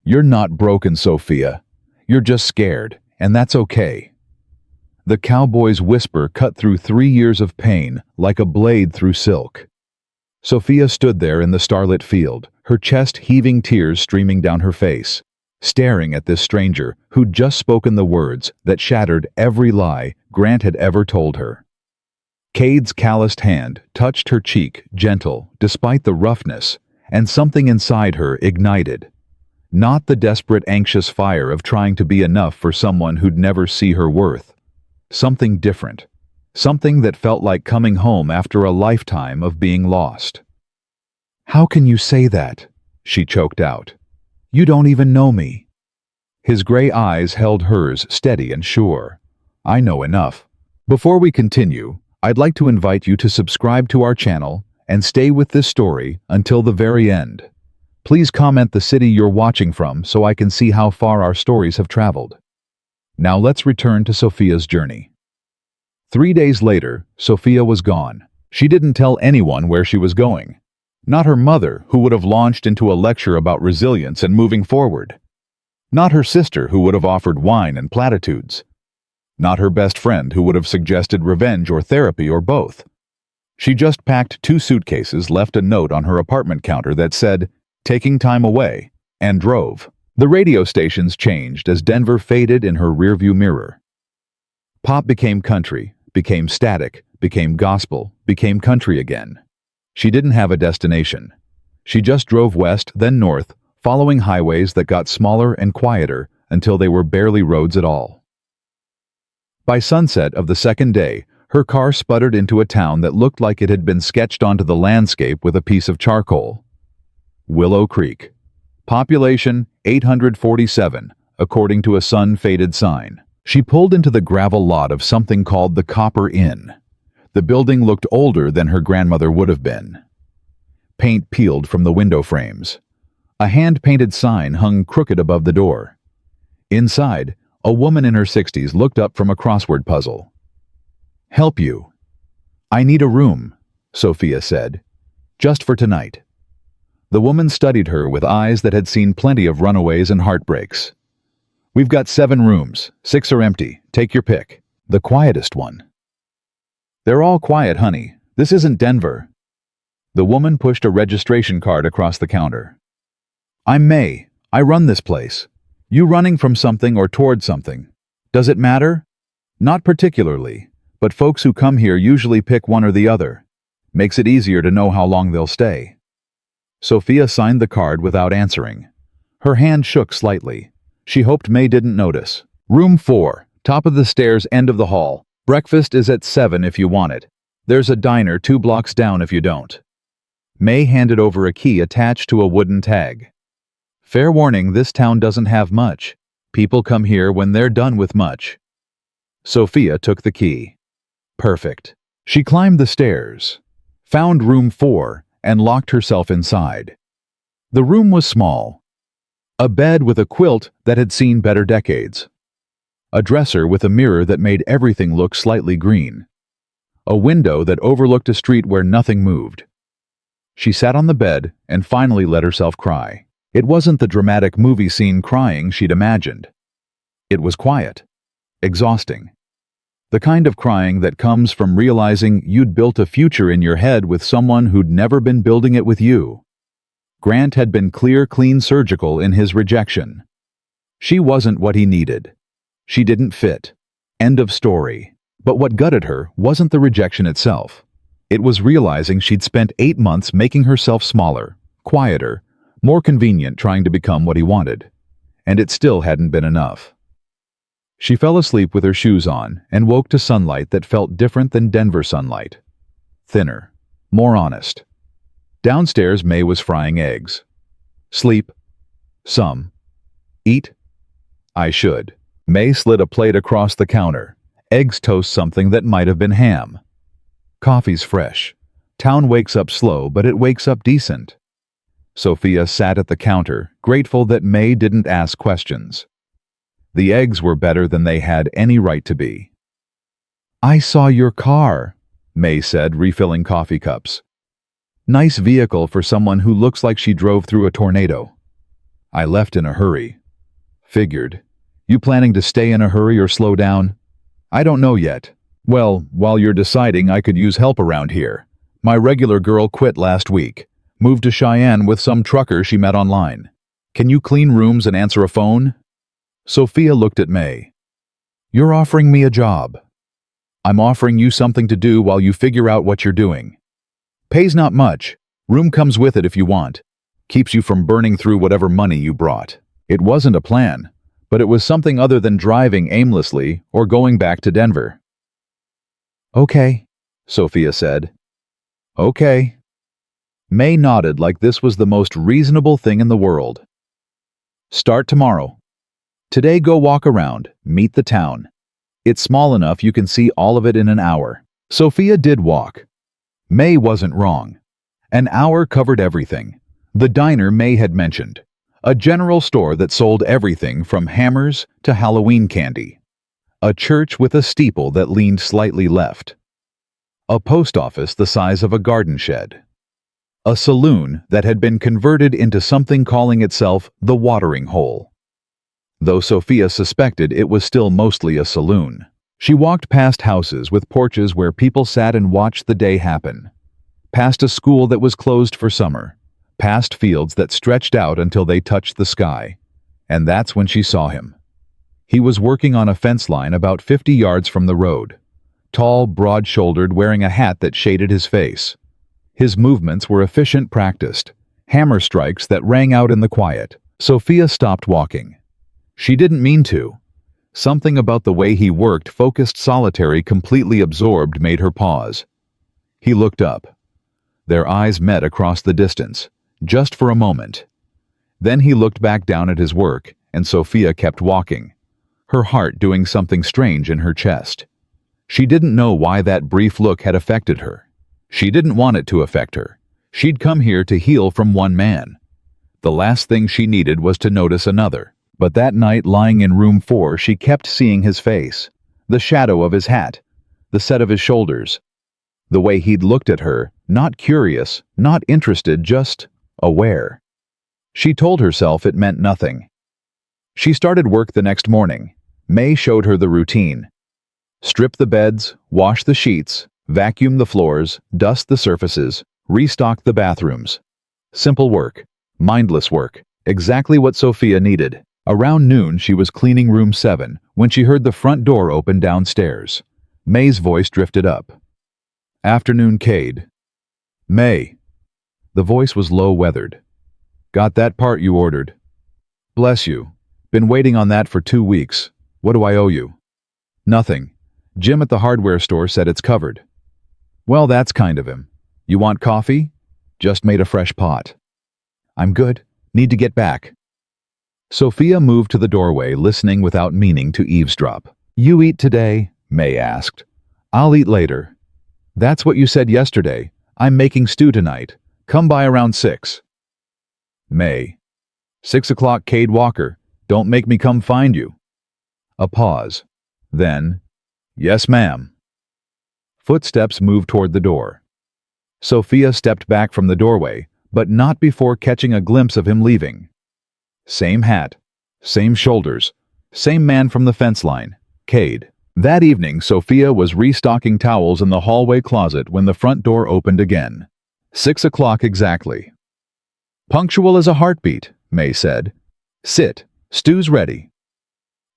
You're not broken, Sophia. You're just scared, and that's okay. The cowboy's whisper cut through 3 years of pain like a blade through silk. Sophia stood there in the starlit field, her chest heaving, tears streaming down her face, staring at this stranger who'd just spoken the words that shattered every lie Grant had ever told her. Cade's calloused hand touched her cheek, gentle, despite the roughness, and something inside her ignited. Not the desperate, anxious fire of trying to be enough for someone who'd never see her worth. Something different. Something that felt like coming home after a lifetime of being lost. "How can you say that?" she choked out. "You don't even know me." His gray eyes held hers steady and sure. "I know enough." Before we continue, I'd like to invite you to subscribe to our channel and stay with this story until the very end. Please comment the city you're watching from so I can see how far our stories have traveled. Now let's return to Sophia's journey. 3 days later, Sophia was gone. She didn't tell anyone where she was going. Not her mother, who would have launched into a lecture about resilience and moving forward. Not her sister, who would have offered wine and platitudes. Not her best friend, who would have suggested revenge or therapy or both. She just packed 2 suitcases, left a note on her apartment counter that said, "Taking time away," and drove. The radio stations changed as Denver faded in her rearview mirror. Pop became country, became static, became gospel, became country again. She didn't have a destination. She just drove west, then north, following highways that got smaller and quieter until they were barely roads at all. By sunset of the second day, her car sputtered into a town that looked like it had been sketched onto the landscape with a piece of charcoal. Willow Creek. Population 847, according to a sun-faded sign. She pulled into the gravel lot of something called the Copper Inn. The building looked older than her grandmother would have been. Paint peeled from the window frames. A hand-painted sign hung crooked above the door. Inside, a woman in her 60s looked up from a crossword puzzle. "Help you." "I need a room," Sophia said. "Just for tonight." The woman studied her with eyes that had seen plenty of runaways and heartbreaks. "We've got 7 rooms. 6 are empty. Take your pick. The quietest one." "They're all quiet, honey. This isn't Denver." The woman pushed a registration card across the counter. "I'm May. I run this place. You running from something or toward something? Does it matter?" "Not particularly, but folks who come here usually pick one or the other. Makes it easier to know how long they'll stay." Sophia signed the card without answering. Her hand shook slightly. She hoped May didn't notice. "Room 4, top of the stairs, end of the hall. Breakfast is at 7 if you want it. There's a diner 2 blocks down if you don't." May handed over a key attached to a wooden tag. "Fair warning, this town doesn't have much. People come here when they're done with much." Sophia took the key. Perfect. She climbed the stairs, found room 4, and locked herself inside. The room was small. A bed with a quilt that had seen better decades. A dresser with a mirror that made everything look slightly green. A window that overlooked a street where nothing moved. She sat on the bed and finally let herself cry. It wasn't the dramatic movie scene crying she'd imagined. It was quiet. Exhausting. The kind of crying that comes from realizing you'd built a future in your head with someone who'd never been building it with you. Grant had been clear, clean, surgical in his rejection. She wasn't what he needed. She didn't fit. End of story. But what gutted her wasn't the rejection itself. It was realizing she'd spent 8 months making herself smaller, quieter, more convenient, trying to become what he wanted. And it still hadn't been enough. She fell asleep with her shoes on and woke to sunlight that felt different than Denver sunlight. Thinner. More honest. Downstairs, May was frying eggs. "Sleep?" "Some." "Eat?" "I should." May slid a plate across the counter. Eggs toast something that might have been ham. "Coffee's fresh. Town wakes up slow, but it wakes up decent." Sophia sat at the counter, grateful that May didn't ask questions. The eggs were better than they had any right to be. "I saw your car," May said, refilling coffee cups. "Nice vehicle for someone who looks like she drove through a tornado." I left in a hurry. Figured. You planning to stay in a hurry or slow down? I don't know yet. Well, while you're deciding, I could use help around here. My regular girl quit last week. Moved to Cheyenne with some trucker she met online. Can you clean rooms and answer a phone? Sophia looked at May. You're offering me a job. I'm offering you something to do while you figure out what you're doing. Pays not much. Room comes with it if you want. Keeps you from burning through whatever money you brought. It wasn't a plan, but it was something other than driving aimlessly or going back to Denver. Okay, Sophia said. Okay. May nodded like this was the most reasonable thing in the world. Start tomorrow. Today go walk around, meet the town. It's small enough you can see all of it in an hour. Sophia did walk. May wasn't wrong. An hour covered everything. The diner May had mentioned. A general store that sold everything from hammers to Halloween candy. A church with a steeple that leaned slightly left. A post office the size of a garden shed. A saloon that had been converted into something calling itself the Watering Hole. Though Sophia suspected it was still mostly a saloon. She walked past houses with porches where people sat and watched the day happen. Past a school that was closed for summer. Past fields that stretched out until they touched the sky. And that's when she saw him. He was working on a fence line about 50 yards from the road. Tall, broad-shouldered, wearing a hat that shaded his face. His movements were efficient, practiced. Hammer strikes that rang out in the quiet. Sophia stopped walking. She didn't mean to. Something about the way he worked, focused, solitary, completely absorbed, made her pause. He looked up. Their eyes met across the distance, just for a moment. Then he looked back down at his work, and Sophia kept walking, her heart doing something strange in her chest. She didn't know why that brief look had affected her. She didn't want it to affect her. She'd come here to heal from one man. The last thing she needed was to notice another. But that night, lying in room 4, she kept seeing his face, the shadow of his hat, the set of his shoulders. The way he'd looked at her, not curious, not interested, just aware. She told herself it meant nothing. She started work the next morning. May showed her the routine. Strip the beds, wash the sheets, vacuum the floors, dust the surfaces, restock the bathrooms. Simple work, mindless work, exactly what Sophia needed. Around noon, she was cleaning room 7 when she heard the front door open downstairs. May's voice drifted up. Afternoon, Cade. May. The voice was low-weathered. Got that part you ordered. Bless you. Been waiting on that for 2 weeks. What do I owe you? Nothing. Jim at the hardware store said it's covered. Well, that's kind of him. You want coffee? Just made a fresh pot. I'm good. Need to get back. Sophia moved to the doorway, listening without meaning to eavesdrop. You eat today? May asked. I'll eat later. That's what you said yesterday. I'm making stew tonight. Come by around 6. May. 6 o'clock, Cade Walker. Don't make me come find you. A pause. Then, yes, ma'am. Footsteps moved toward the door. Sophia stepped back from the doorway, but not before catching a glimpse of him leaving. Same hat, same shoulders, same man from the fence line, Cade. That evening, Sophia was restocking towels in the hallway closet when the front door opened again. 6 o'clock exactly. Punctual as a heartbeat, May said. Sit, stew's ready.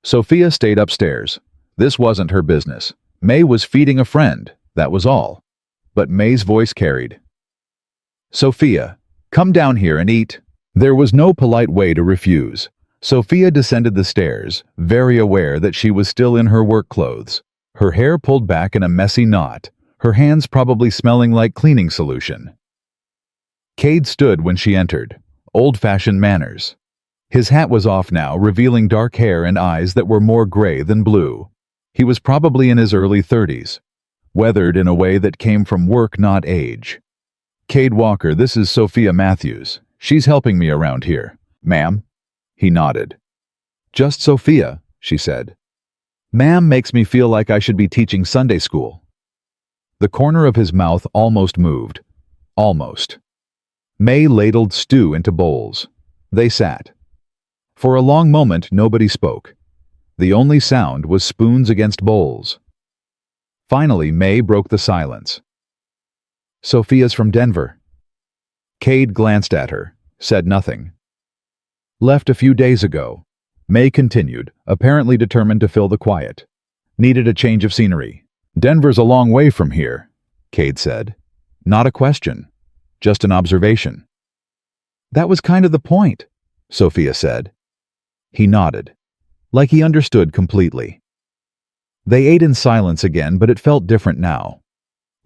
Sophia stayed upstairs. This wasn't her business. May was feeding a friend, that was all. But May's voice carried. Sophia, come down here and eat. There was no polite way to refuse. Sophia descended the stairs, very aware that she was still in her work clothes. Her hair pulled back in a messy knot, her hands probably smelling like cleaning solution. Cade stood when she entered, old-fashioned manners. His hat was off now, revealing dark hair and eyes that were more gray than blue. He was probably in his early 30s, weathered in a way that came from work, not age. Cade Walker, this is Sophia Matthews. She's helping me around here. Ma'am? He nodded. Just Sophia, she said. Ma'am makes me feel like I should be teaching Sunday school. The corner of his mouth almost moved. Almost. May ladled stew into bowls. They sat. For a long moment, nobody spoke. The only sound was spoons against bowls. Finally, May broke the silence. "Sophia's from Denver." Cade glanced at her, said nothing. "Left a few days ago," May continued, apparently determined to fill the quiet. "Needed a change of scenery." "Denver's a long way from here," Cade said. "Not a question, just an observation." "That was kind of the point," Sophia said. He nodded, like he understood completely. They ate in silence again, but it felt different now.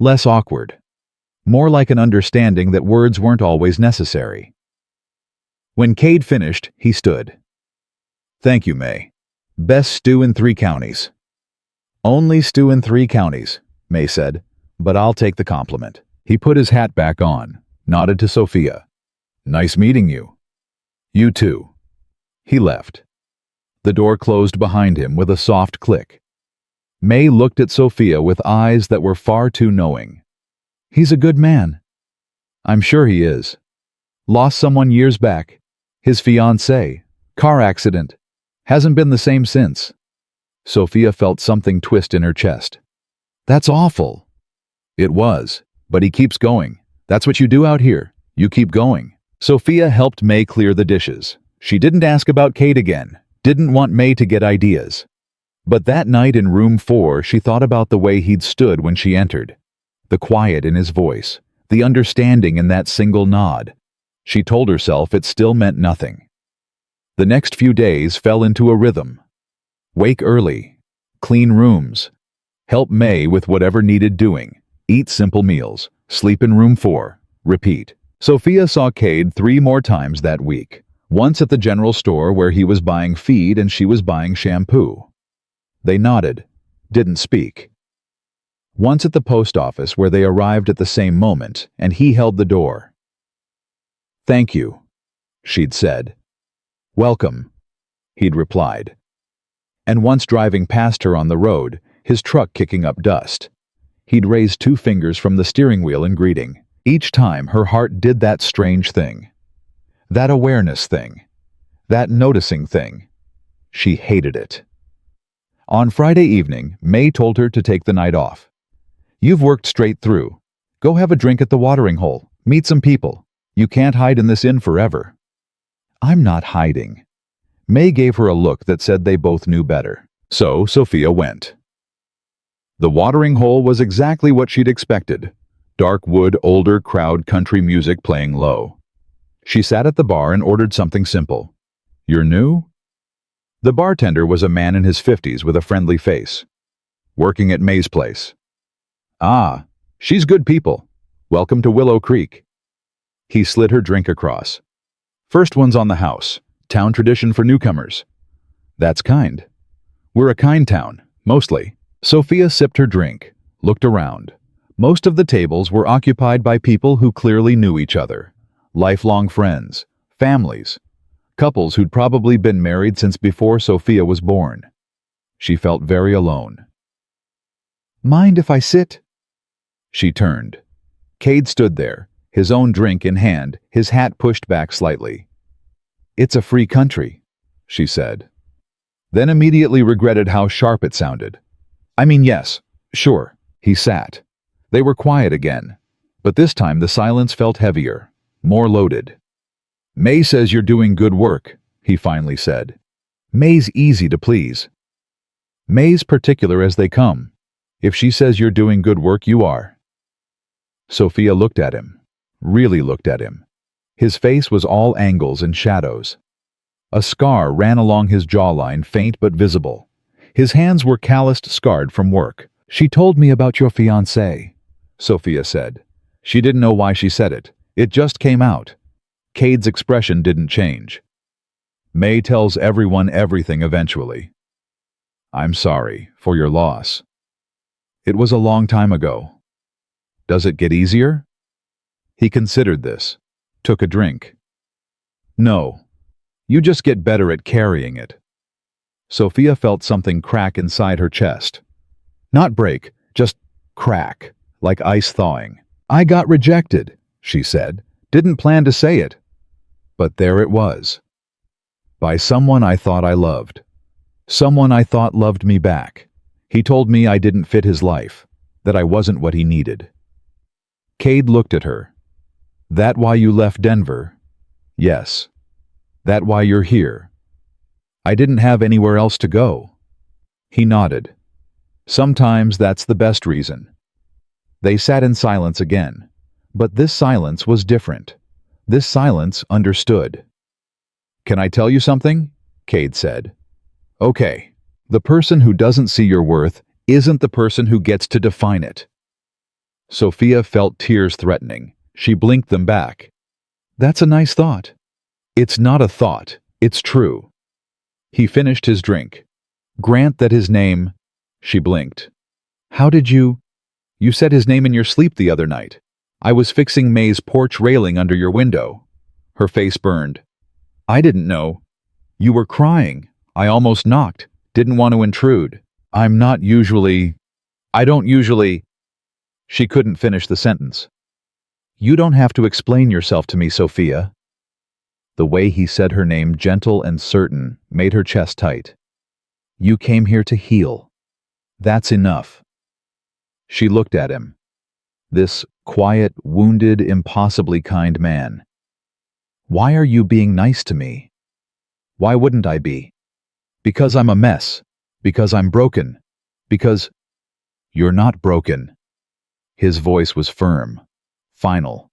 Less awkward. More like an understanding that words weren't always necessary. When Cade finished, he stood. "Thank you, May. Best stew in 3 counties." "Only stew in 3 counties," May said, "but I'll take the compliment." He put his hat back on, nodded to Sophia. "Nice meeting you." "You too." He left. The door closed behind him with a soft click. May looked at Sophia with eyes that were far too knowing. "He's a good man." "I'm sure he is. Lost someone years back. His fiancée. Car accident. Hasn't been the same since." Sophia felt something twist in her chest. "That's awful." It was, but he keeps going. That's what you do out here. You keep going. Sophia helped May clear the dishes. She didn't ask about Cade again, didn't want May to get ideas. But that night in room 4, she thought about the way he'd stood when she entered. The quiet in his voice, the understanding in that single nod. She told herself it still meant nothing. The next few days fell into a rhythm. Wake early, clean rooms, help May with whatever needed doing, eat simple meals, sleep in room 4, repeat. Sophia saw Cade 3 more times that week. Once at the general store where he was buying feed and she was buying shampoo. They nodded, didn't speak. Once at the post office where they arrived at the same moment and he held the door. "Thank you," she'd said. "Welcome," he'd replied. And once driving past her on the road, his truck kicking up dust. He'd raise 2 fingers from the steering wheel in greeting. Each time her heart did that strange thing. That awareness thing. That noticing thing. She hated it. On Friday evening, May told her to take the night off. "You've worked straight through. Go have a drink at the watering hole. Meet some people. You can't hide in this inn forever." "I'm not hiding." May gave her a look that said they both knew better. So Sophia went. The watering hole was exactly what she'd expected. Dark wood, older crowd, country music playing low. She sat at the bar and ordered something simple. "You're new?" The bartender was a man in his 50s with a friendly face. "Working at May's place." "Ah, she's good people. Welcome to Willow Creek." He slid her drink across. "First one's on the house. Town tradition for newcomers." "That's kind. We're a kind town, mostly." Sophia sipped her drink, looked around. Most of the tables were occupied by people who clearly knew each other. Lifelong friends, families, couples who'd probably been married since before Sophia was born. She felt very alone. "Mind if I sit?" She turned. Cade stood there, his own drink in hand, his hat pushed back slightly. "It's a free country," she said. Then immediately regretted how sharp it sounded. "I mean, yes, sure." He sat. They were quiet again, but this time the silence felt heavier, more loaded. "May says you're doing good work," he finally said. "May's easy to please. May's particular as they come. If she says you're doing good work, you are." Sophia looked at him, really looked at him. His face was all angles and shadows. A scar ran along his jawline, faint but visible. His hands were calloused, scarred from work. "She told me about your fiancé," Sophia said. She didn't know why she said it. It just came out. Cade's expression didn't change. "May tells everyone everything eventually. I'm sorry for your loss. It was a long time ago. Does it get easier?" He considered this, took a drink. "No, you just get better at carrying it." Sophia felt something crack inside her chest. Not break, just crack, like ice thawing. "I got rejected," she said. Didn't plan to say it. But there it was. By someone I thought I loved. Someone I thought loved me back. He told me I didn't fit his life, that I wasn't what he needed. Cade looked at her. That why you left Denver? Yes. That why you're here? I didn't have anywhere else to go. He nodded. Sometimes that's the best reason. They sat in silence again, but this silence was different. This silence understood. Can I tell you something? Cade said. Okay. The person who doesn't see your worth isn't the person who gets to define it. Sophia felt tears threatening. She blinked them back. That's a nice thought. It's not a thought. It's true. He finished his drink. Grant that his name... She blinked. How did you... You said his name in your sleep the other night. I was fixing May's porch railing under your window. Her face burned. I didn't know. You were crying. I almost knocked. Didn't want to intrude. I don't usually... She couldn't finish the sentence. You don't have to explain yourself to me, Sophia. The way he said her name, gentle and certain, made her chest tight. You came here to heal. That's enough. She looked at him. This quiet, wounded, impossibly kind man. Why are you being nice to me? Why wouldn't I be? Because I'm a mess. Because I'm broken. Because... You're not broken. His voice was firm, final.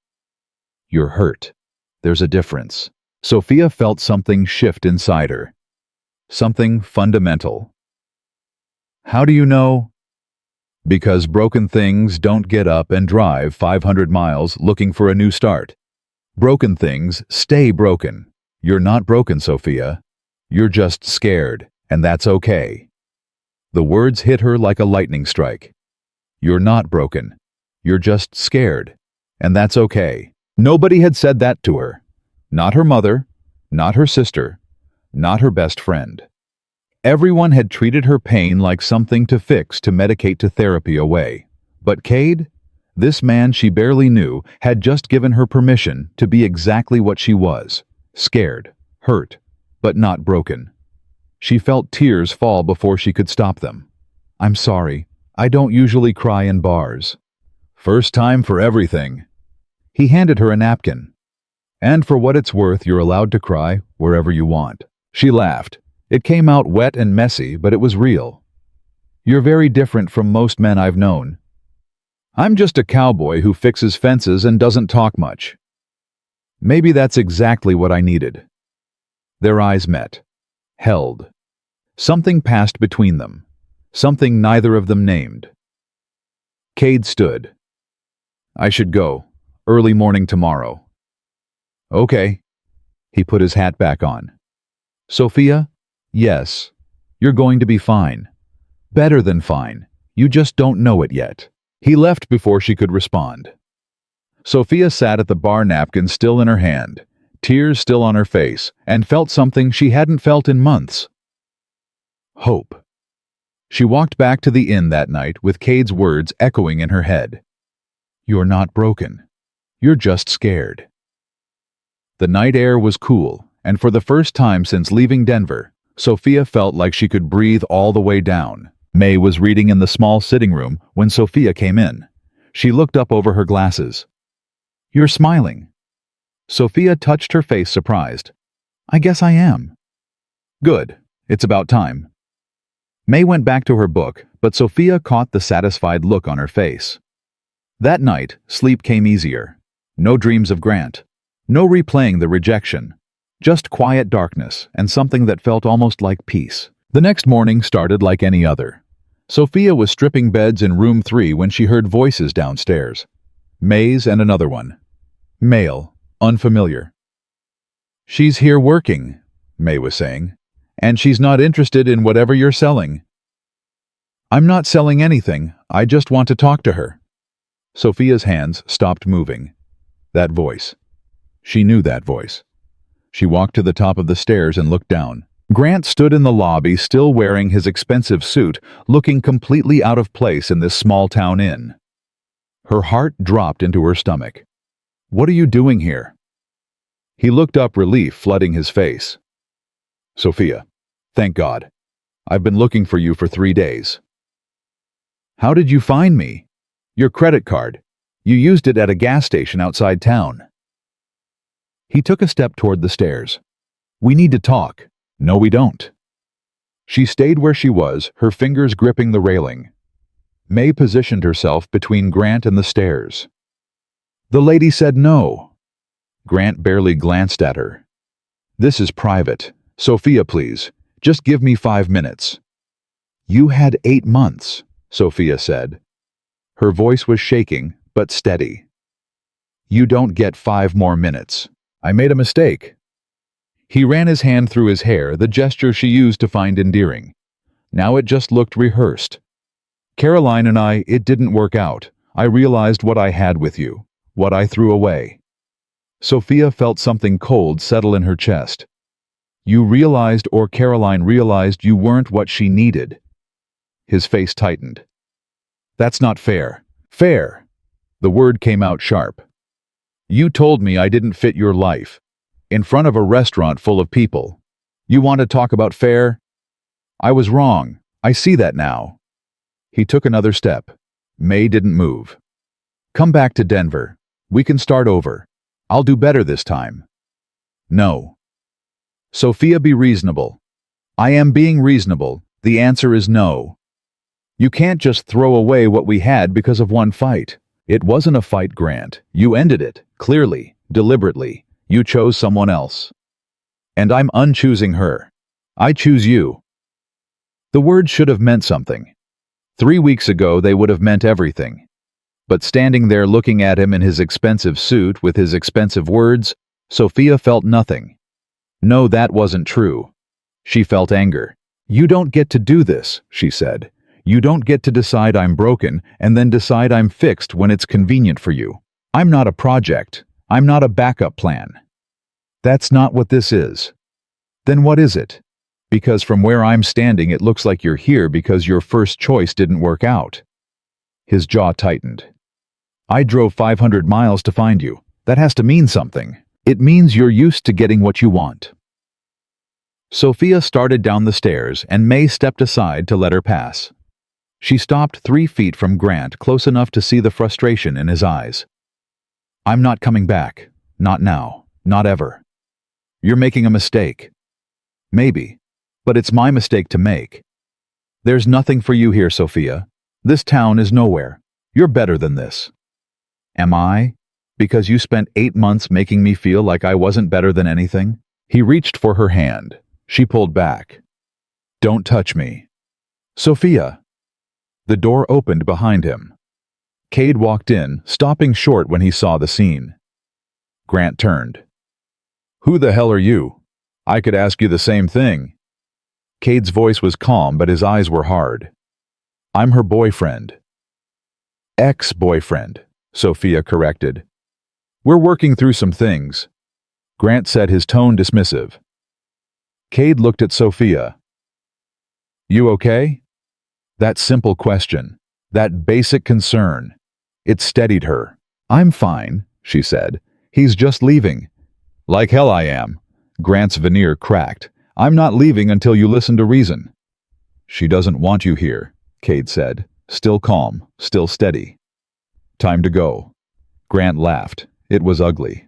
You're hurt. There's a difference. Sophia felt something shift inside her. Something fundamental. How do you know? Because broken things don't get up and drive 500 miles looking for a new start. Broken things stay broken. You're not broken, Sophia. You're just scared, and that's okay. The words hit her like a lightning strike. You're not broken. You're just scared, and that's okay. Nobody had said that to her. Not her mother, not her sister, not her best friend. Everyone had treated her pain like something to fix, to medicate, to therapy away. But Cade, this man she barely knew, had just given her permission to be exactly what she was. Scared, hurt, but not broken. She felt tears fall before she could stop them. I'm sorry. I don't usually cry in bars. First time for everything. He handed her a napkin. And for what it's worth, you're allowed to cry wherever you want. She laughed. It came out wet and messy, but it was real. You're very different from most men I've known. I'm just a cowboy who fixes fences and doesn't talk much. Maybe that's exactly what I needed. Their eyes met. Held. Something passed between them. Something neither of them named. Cade stood. I should go. Early morning tomorrow. Okay. He put his hat back on. Sophia? Yes. You're going to be fine. Better than fine. You just don't know it yet. He left before she could respond. Sophia sat at the bar, napkin still in her hand, tears still on her face, and felt something she hadn't felt in months. Hope. She walked back to the inn that night with Cade's words echoing in her head. You're not broken. You're just scared. The night air was cool, and for the first time since leaving Denver, Sophia felt like she could breathe all the way down. May was reading in the small sitting room when Sophia came in. She looked up over her glasses. You're smiling. Sophia touched her face, surprised. I guess I am. Good. It's about time. May went back to her book, but Sophia caught the satisfied look on her face. That night, sleep came easier. No dreams of Grant. No replaying the rejection. Just quiet darkness and something that felt almost like peace. The next morning started like any other. Sophia was stripping beds in room 3 when she heard voices downstairs. May's and another one. Male, unfamiliar. She's here working, May was saying, and she's not interested in whatever you're selling. I'm not selling anything, I just want to talk to her. Sophia's hands stopped moving. That voice. She knew that voice. She walked to the top of the stairs and looked down. Grant stood in the lobby, still wearing his expensive suit, looking completely out of place in this small-town inn. Her heart dropped into her stomach. What are you doing here? He looked up, relief flooding his face. Sophia. Thank God. I've been looking for you for 3 days. How did you find me? Your credit card. You used it at a gas station outside town. He took a step toward the stairs. We need to talk. No, we don't. She stayed where she was, her fingers gripping the railing. May positioned herself between Grant and the stairs. The lady said no. Grant barely glanced at her. This is private. Sophia, please. Just give me 5 minutes. You had 8 months, Sophia said. Her voice was shaking, but steady. You don't get 5 more minutes. I made a mistake. He ran his hand through his hair, the gesture she used to find endearing. Now it just looked rehearsed. Caroline and I, it didn't work out. I realized what I had with you, what I threw away. Sophia felt something cold settle in her chest. You realized, or Caroline realized, you weren't what she needed. His face tightened. That's not fair. Fair. The word came out sharp. You told me I didn't fit your life. In front of a restaurant full of people. You want to talk about fair? I was wrong. I see that now. He took another step. May didn't move. Come back to Denver. We can start over. I'll do better this time. No. Sophia, be reasonable. I am being reasonable. The answer is no. You can't just throw away what we had because of one fight. It wasn't a fight, Grant. You ended it, clearly, deliberately. You chose someone else. And I'm unchoosing her. I choose you. The words should have meant something. 3 weeks ago they would have meant everything. But standing there looking at him in his expensive suit with his expensive words, Sophia felt nothing. No, that wasn't true. She felt anger. You don't get to do this, she said. You don't get to decide I'm broken and then decide I'm fixed when it's convenient for you. I'm not a project. I'm not a backup plan. That's not what this is. Then what is it? Because from where I'm standing it looks like you're here because your first choice didn't work out. His jaw tightened. I drove 500 miles to find you. That has to mean something. It means you're used to getting what you want. Sophia started down the stairs and May stepped aside to let her pass. She stopped 3 feet from Grant, close enough to see the frustration in his eyes. I'm not coming back. Not now. Not ever. You're making a mistake. Maybe. But it's my mistake to make. There's nothing for you here, Sophia. This town is nowhere. You're better than this. Am I? Because you spent 8 months making me feel like I wasn't better than anything? He reached for her hand. She pulled back. Don't touch me. Sophia. The door opened behind him. Cade walked in, stopping short when he saw the scene. Grant turned. Who the hell are you? I could ask you the same thing. Cade's voice was calm, but his eyes were hard. I'm her boyfriend. Ex-boyfriend, Sophia corrected. We're working through some things. Grant said, his tone dismissive. Cade looked at Sophia. You okay? That simple question, that basic concern, it steadied her. I'm fine, she said. He's just leaving. Like hell I am. Grant's veneer cracked. I'm not leaving until you listen to reason. She doesn't want you here, Cade said, still calm, still steady. Time to go. Grant laughed. It was ugly.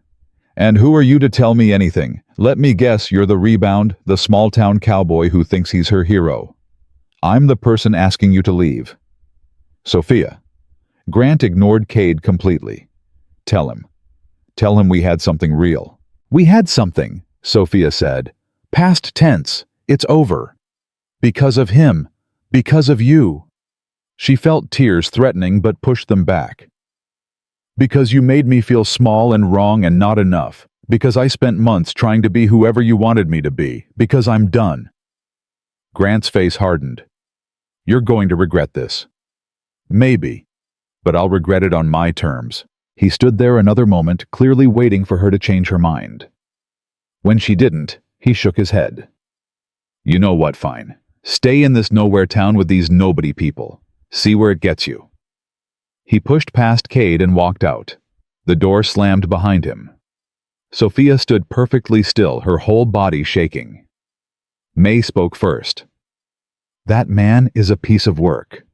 And who are you to tell me anything? Let me guess you're the rebound, the small-town cowboy who thinks he's her hero. I'm the person asking you to leave. Sophia. Grant ignored Cade completely. Tell him. Tell him we had something real. We had something, Sophia said. Past tense. It's over. Because of him. Because of you. She felt tears threatening but pushed them back. Because you made me feel small and wrong and not enough. Because I spent months trying to be whoever you wanted me to be. Because I'm done. Grant's face hardened. You're going to regret this. Maybe. But I'll regret it on my terms. He stood there another moment, clearly waiting for her to change her mind. When she didn't, he shook his head. You know what, fine. Stay in this nowhere town with these nobody people. See where it gets you. He pushed past Cade and walked out. The door slammed behind him. Sophia stood perfectly still, her whole body shaking. May spoke first. That man is a piece of work.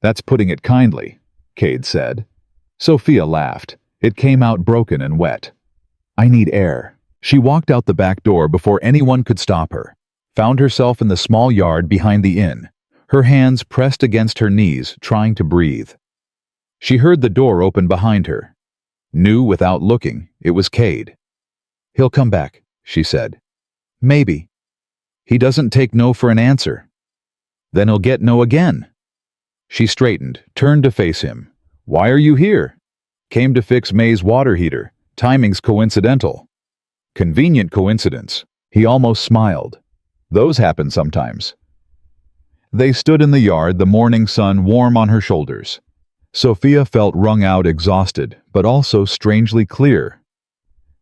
That's putting it kindly, Cade said. Sophia laughed. It came out broken and wet. I need air. She walked out the back door before anyone could stop her, found herself in the small yard behind the inn, her hands pressed against her knees, trying to breathe. She heard the door open behind her. Knew without looking it was Cade. He'll come back, she said. Maybe. He doesn't take no for an answer. Then he'll get no again. She straightened, turned to face him. Why are you here? Came to fix May's water heater. Timing's coincidental. Convenient coincidence. He almost smiled. Those happen sometimes. They stood in the yard, the morning sun warm on her shoulders. Sophia felt wrung out, exhausted, but also strangely clear.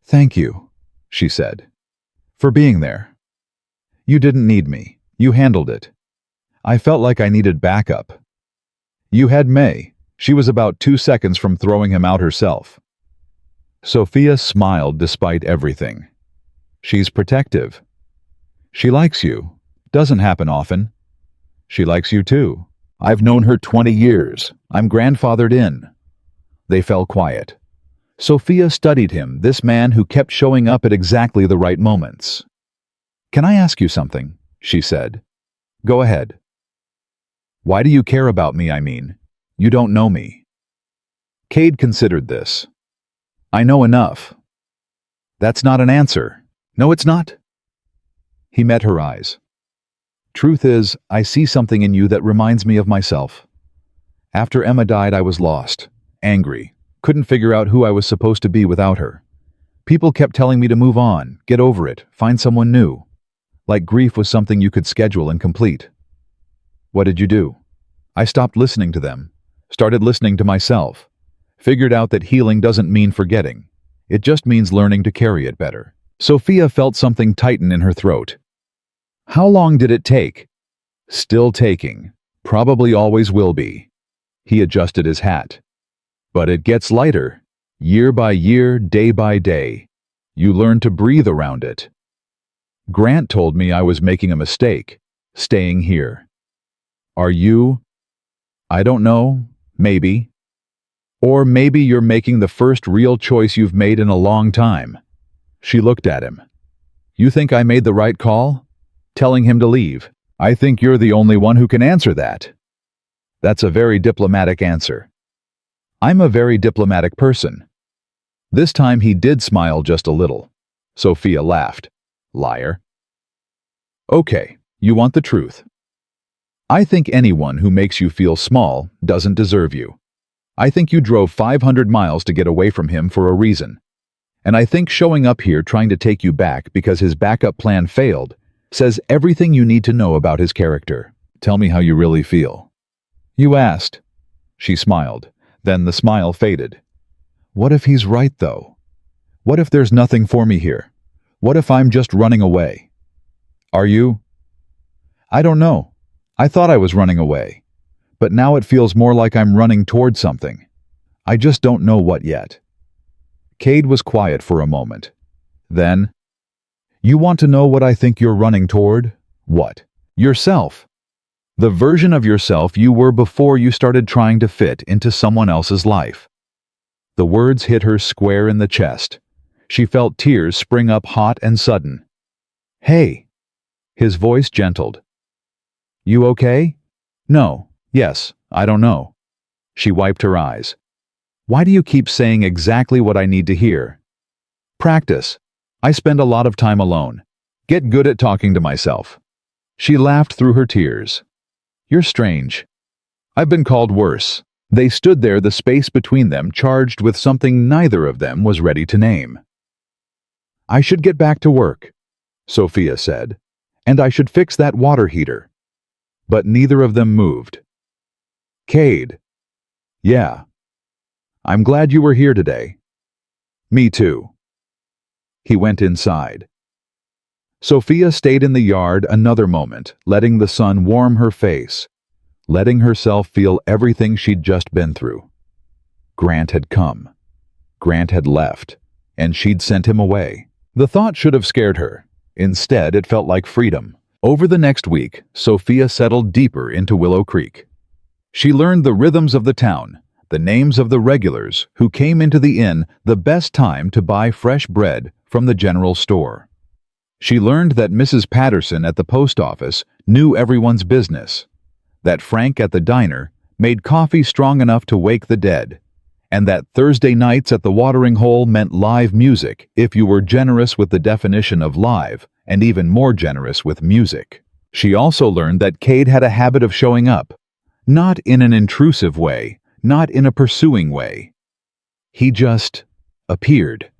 Thank you, she said, for being there. You didn't need me. You handled it. I felt like I needed backup. You had May. She was about 2 seconds from throwing him out herself. Sophia smiled despite everything. She's protective. She likes you. Doesn't happen often. She likes you too. I've known her 20 years. I'm grandfathered in. They fell quiet. Sophia studied him, this man who kept showing up at exactly the right moments. Can I ask you something? She said. Go ahead. Why do you care about me, I mean? You don't know me. Cade considered this. I know enough. That's not an answer. No, it's not. He met her eyes. Truth is, I see something in you that reminds me of myself. After Emma died, I was lost, angry, couldn't figure out who I was supposed to be without her. People kept telling me to move on, get over it, find someone new. Like grief was something you could schedule and complete. What did you do? I stopped listening to them, started listening to myself, figured out that healing doesn't mean forgetting. It just means learning to carry it better. Sophia felt something tighten in her throat. How long did it take? Still taking. Probably always will be. He adjusted his hat. But it gets lighter. Year by year, day by day. You learn to breathe around it. Grant told me I was making a mistake, staying here. Are you? I don't know. Maybe. Or maybe you're making the first real choice you've made in a long time. She looked at him. You think I made the right call? Telling him to leave. I think you're the only one who can answer that. That's a very diplomatic answer. I'm a very diplomatic person. This time he did smile just a little. Sophia laughed. Liar. Okay, you want the truth. I think anyone who makes you feel small doesn't deserve you. I think you drove 500 miles to get away from him for a reason. And I think showing up here trying to take you back because his backup plan failed says everything you need to know about his character. Tell me how you really feel. You asked. She smiled. Then the smile faded. What if he's right, though? What if there's nothing for me here? What if I'm just running away? Are you? I don't know. I thought I was running away. But now it feels more like I'm running toward something. I just don't know what yet. Cade was quiet for a moment. Then, you want to know what I think you're running toward? What? Yourself. The version of yourself you were before you started trying to fit into someone else's life. The words hit her square in the chest. She felt tears spring up hot and sudden. Hey. His voice gentled. You okay? No. Yes. I don't know. She wiped her eyes. Why do you keep saying exactly what I need to hear? Practice. I spend a lot of time alone. Get good at talking to myself. She laughed through her tears. You're strange. I've been called worse. They stood there, the space between them charged with something neither of them was ready to name. I should get back to work, Sophia said, and I should fix that water heater. But neither of them moved. Cade. Yeah. I'm glad you were here today. Me too. He went inside. Sophia stayed in the yard another moment, letting the sun warm her face, letting herself feel everything she'd just been through. Grant had come. Grant had left, and she'd sent him away. The thought should have scared her. Instead, it felt like freedom, Over the next week, Sophia settled deeper into Willow Creek. She learned the rhythms of the town, the names of the regulars who came into the inn the best time to buy fresh bread from the general store. She learned that Mrs. Patterson at the post office knew everyone's business, that Frank at the diner made coffee strong enough to wake the dead, and that Thursday nights at the watering hole meant live music if you were generous with the definition of live and even more generous with music. She also learned that Cade had a habit of showing up, not in an intrusive way, not in a pursuing way. He just appeared,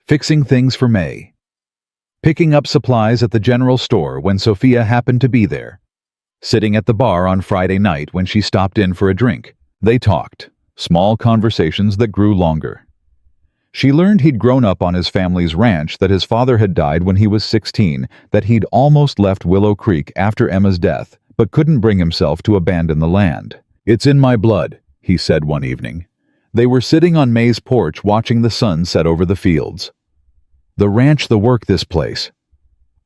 fixing things for May, picking up supplies at the general store when Sophia happened to be there, sitting at the bar on Friday night when she stopped in for a drink. They talked, small conversations that grew longer. She learned he'd grown up on his family's ranch, that his father had died when he was 16, that he'd almost left Willow Creek after Emma's death, but couldn't bring himself to abandon the land. "It's in my blood," he said one evening. They were sitting on May's porch watching the sun set over the fields. "The ranch, the work, this place.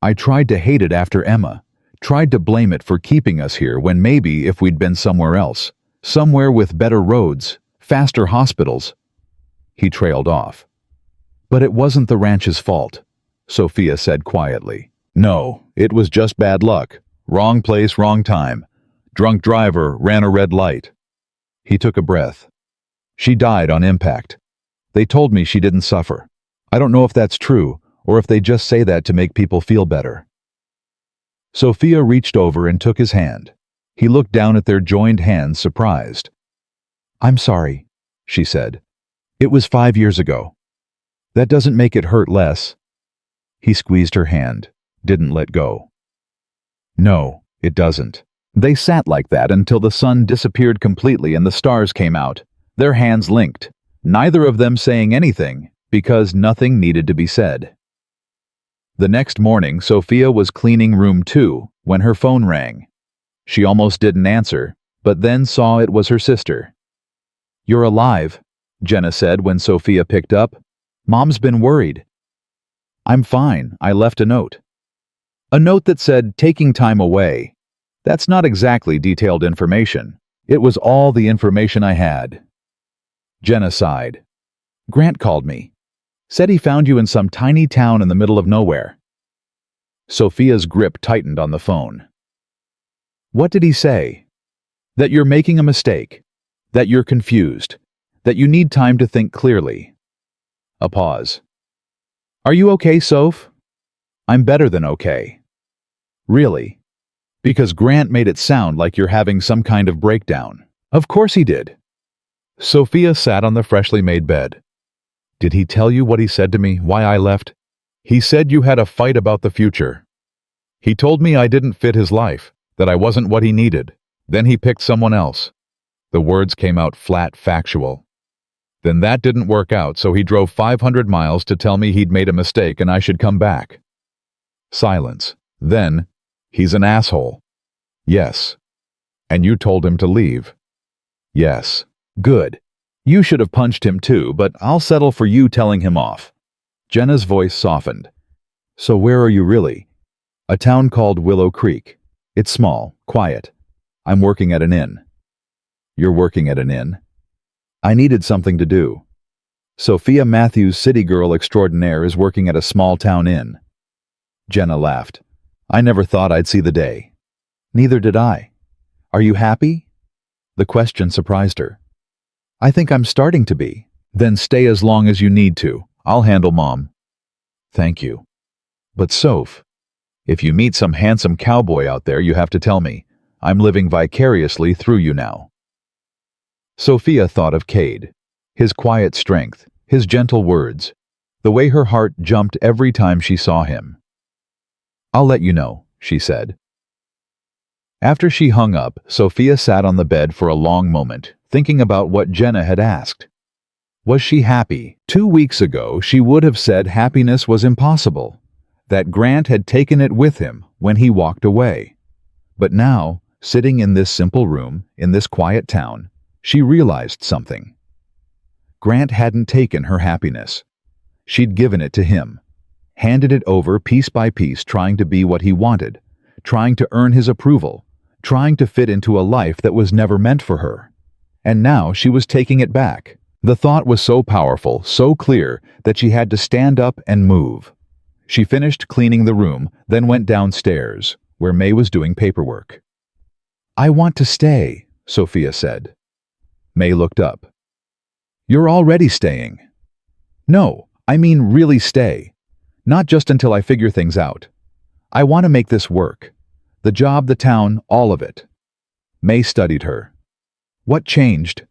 I tried to hate it after Emma, tried to blame it for keeping us here when maybe if we'd been somewhere else, somewhere with better roads, faster hospitals." He trailed off. "But it wasn't the ranch's fault," Sophia said quietly. "No, it was just bad luck. Wrong place, wrong time. Drunk driver ran a red light." He took a breath. "She died on impact. They told me she didn't suffer. I don't know if that's true, or if they just say that to make people feel better." Sophia reached over and took his hand. He looked down at their joined hands, surprised. "I'm sorry," she said. "It was 5 years ago. That doesn't make it hurt less." He squeezed her hand, didn't let go. "No, it doesn't." They sat like that until the sun disappeared completely and the stars came out, their hands linked, neither of them saying anything, because nothing needed to be said. The next morning, Sophia was cleaning room 2 when her phone rang. She almost didn't answer, but then saw it was her sister. "You're alive," Jenna said when Sophia picked up. "Mom's been worried." "I'm fine, I left a note." A note that said, "taking time away." That's not exactly detailed information. It was all the information I had. Jenna sighed. "Grant called me. Said he found you in some tiny town in the middle of nowhere." Sophia's grip tightened on the phone. "What did he say?" "That you're making a mistake. That you're confused. That you need time to think clearly." A pause. "Are you okay, Soph?" "I'm better than okay." "Really?" "Because Grant made it sound like you're having some kind of breakdown." "Of course he did." Sophia sat on the freshly made bed. "Did he tell you what he said to me, why I left?" "He said you had a fight about the future. He told me I didn't fit his life, that I wasn't what he needed. Then he picked someone else." The words came out flat, factual. "Then that didn't work out, so he drove 500 miles to tell me he'd made a mistake and I should come back." Silence. Then, "He's an asshole." "Yes." "And you told him to leave." "Yes." "Good. You should have punched him too, but I'll settle for you telling him off." Jenna's voice softened. "So where are you really?" "A town called Willow Creek. It's small, quiet. I'm working at an inn." "You're working at an inn?" "I needed something to do. Sophia Matthews, city girl extraordinaire, is working at a small town inn." Jenna laughed. "I never thought I'd see the day." "Neither did I. Are you happy?" The question surprised her. "I think I'm starting to be." "Then stay as long as you need to. I'll handle Mom." "Thank you. But Soph, if you meet some handsome cowboy out there, you have to tell me. I'm living vicariously through you now." Sophia thought of Cade, his quiet strength, his gentle words, the way her heart jumped every time she saw him. "I'll let you know," she said. After she hung up, Sophia sat on the bed for a long moment, thinking about what Jenna had asked. Was she happy? 2 weeks ago, she would have said happiness was impossible, that Grant had taken it with him when he walked away. But now, sitting in this simple room, in this quiet town, she realized something. Grant hadn't taken her happiness. She'd given it to him, handed it over piece by piece, trying to be what he wanted, trying to earn his approval, trying to fit into a life that was never meant for her. And now she was taking it back. The thought was so powerful, so clear, that she had to stand up and move. She finished cleaning the room, then went downstairs, where May was doing paperwork. "I want to stay," Sophia said. May looked up. "You're already staying." "No, I mean really stay. Not just until I figure things out. I want to make this work. The job, the town, all of it." May studied her. "What changed?"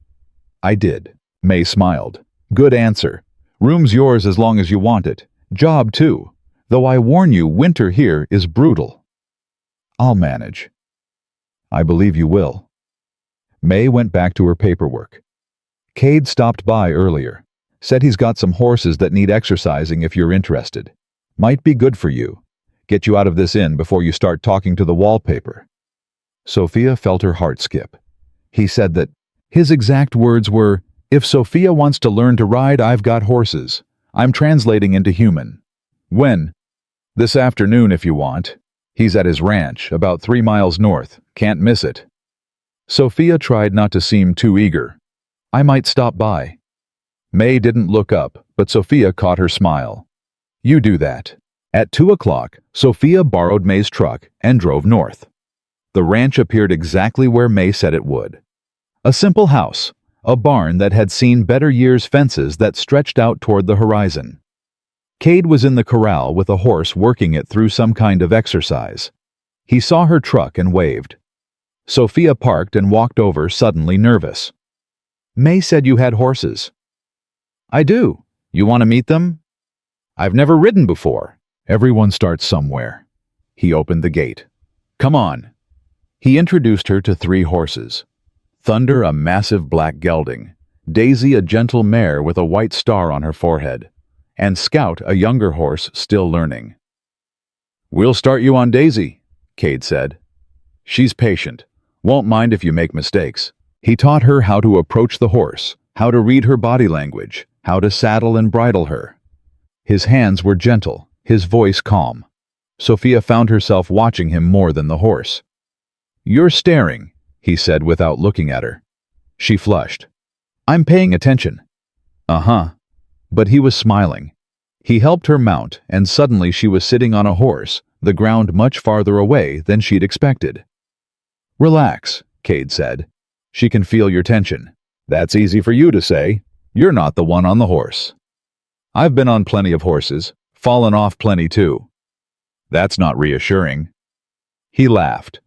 "I did." May smiled. "Good answer. Room's yours as long as you want it. Job too. Though I warn you, winter here is brutal." "I'll manage." "I believe you will." May went back to her paperwork. Cade stopped by earlier. Said he's got some horses that need exercising if you're interested. Might be good for you. Get you out of this inn before you start talking to the wallpaper. Sophia felt her heart skip. He said that his exact words were, "If Sophia wants to learn to ride, I've got horses. I'm translating into human." "When?" "This afternoon if you want. He's at his ranch, about 3 miles north. Can't miss it." Sophia tried not to seem too eager. "I might stop by." May didn't look up, but Sophia caught her smile. "You do that." At 2 o'clock, Sophia borrowed May's truck and drove north. The ranch appeared exactly where May said it would. A simple house, a barn that had seen better years, fences that stretched out toward the horizon. Cade was in the corral with a horse working it through some kind of exercise. He saw her truck and waved. Sophia parked and walked over, suddenly nervous. "May said you had horses." "I do. You want to meet them?" "I've never ridden before." "Everyone starts somewhere." He opened the gate. "Come on." He introduced her to 3 horses. Thunder, a massive black gelding. Daisy, a gentle mare with a white star on her forehead. And Scout, a younger horse still learning. "We'll start you on Daisy," Cade said. "She's patient. Won't mind if you make mistakes." He taught her how to approach the horse, how to read her body language, how to saddle and bridle her. His hands were gentle, his voice calm. Sophia found herself watching him more than the horse. "You're staring," he said without looking at her. She flushed. "I'm paying attention." "Uh-huh." But he was smiling. He helped her mount, and suddenly she was sitting on a horse, the ground much farther away than she'd expected. "Relax," Cade said. "She can feel your tension." "That's easy for you to say. You're not the one on the horse." "I've been on plenty of horses, fallen off plenty too." "That's not reassuring." He laughed.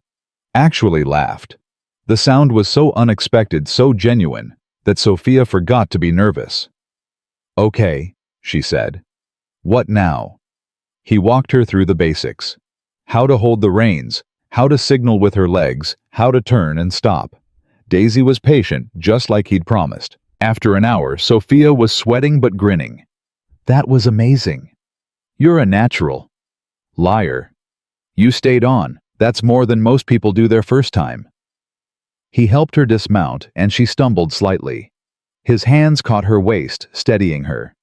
Actually laughed. The sound was so unexpected, so genuine, that Sophia forgot to be nervous. "Okay," she said. "What now?" He walked her through the basics. How to hold the reins, how to signal with her legs, how to turn and stop. Daisy was patient, just like he'd promised. After an hour, Sophia was sweating but grinning. "That was amazing." "You're a natural." "Liar." "You stayed on. That's more than most people do their first time." He helped her dismount, and she stumbled slightly. His hands caught her waist, steadying her.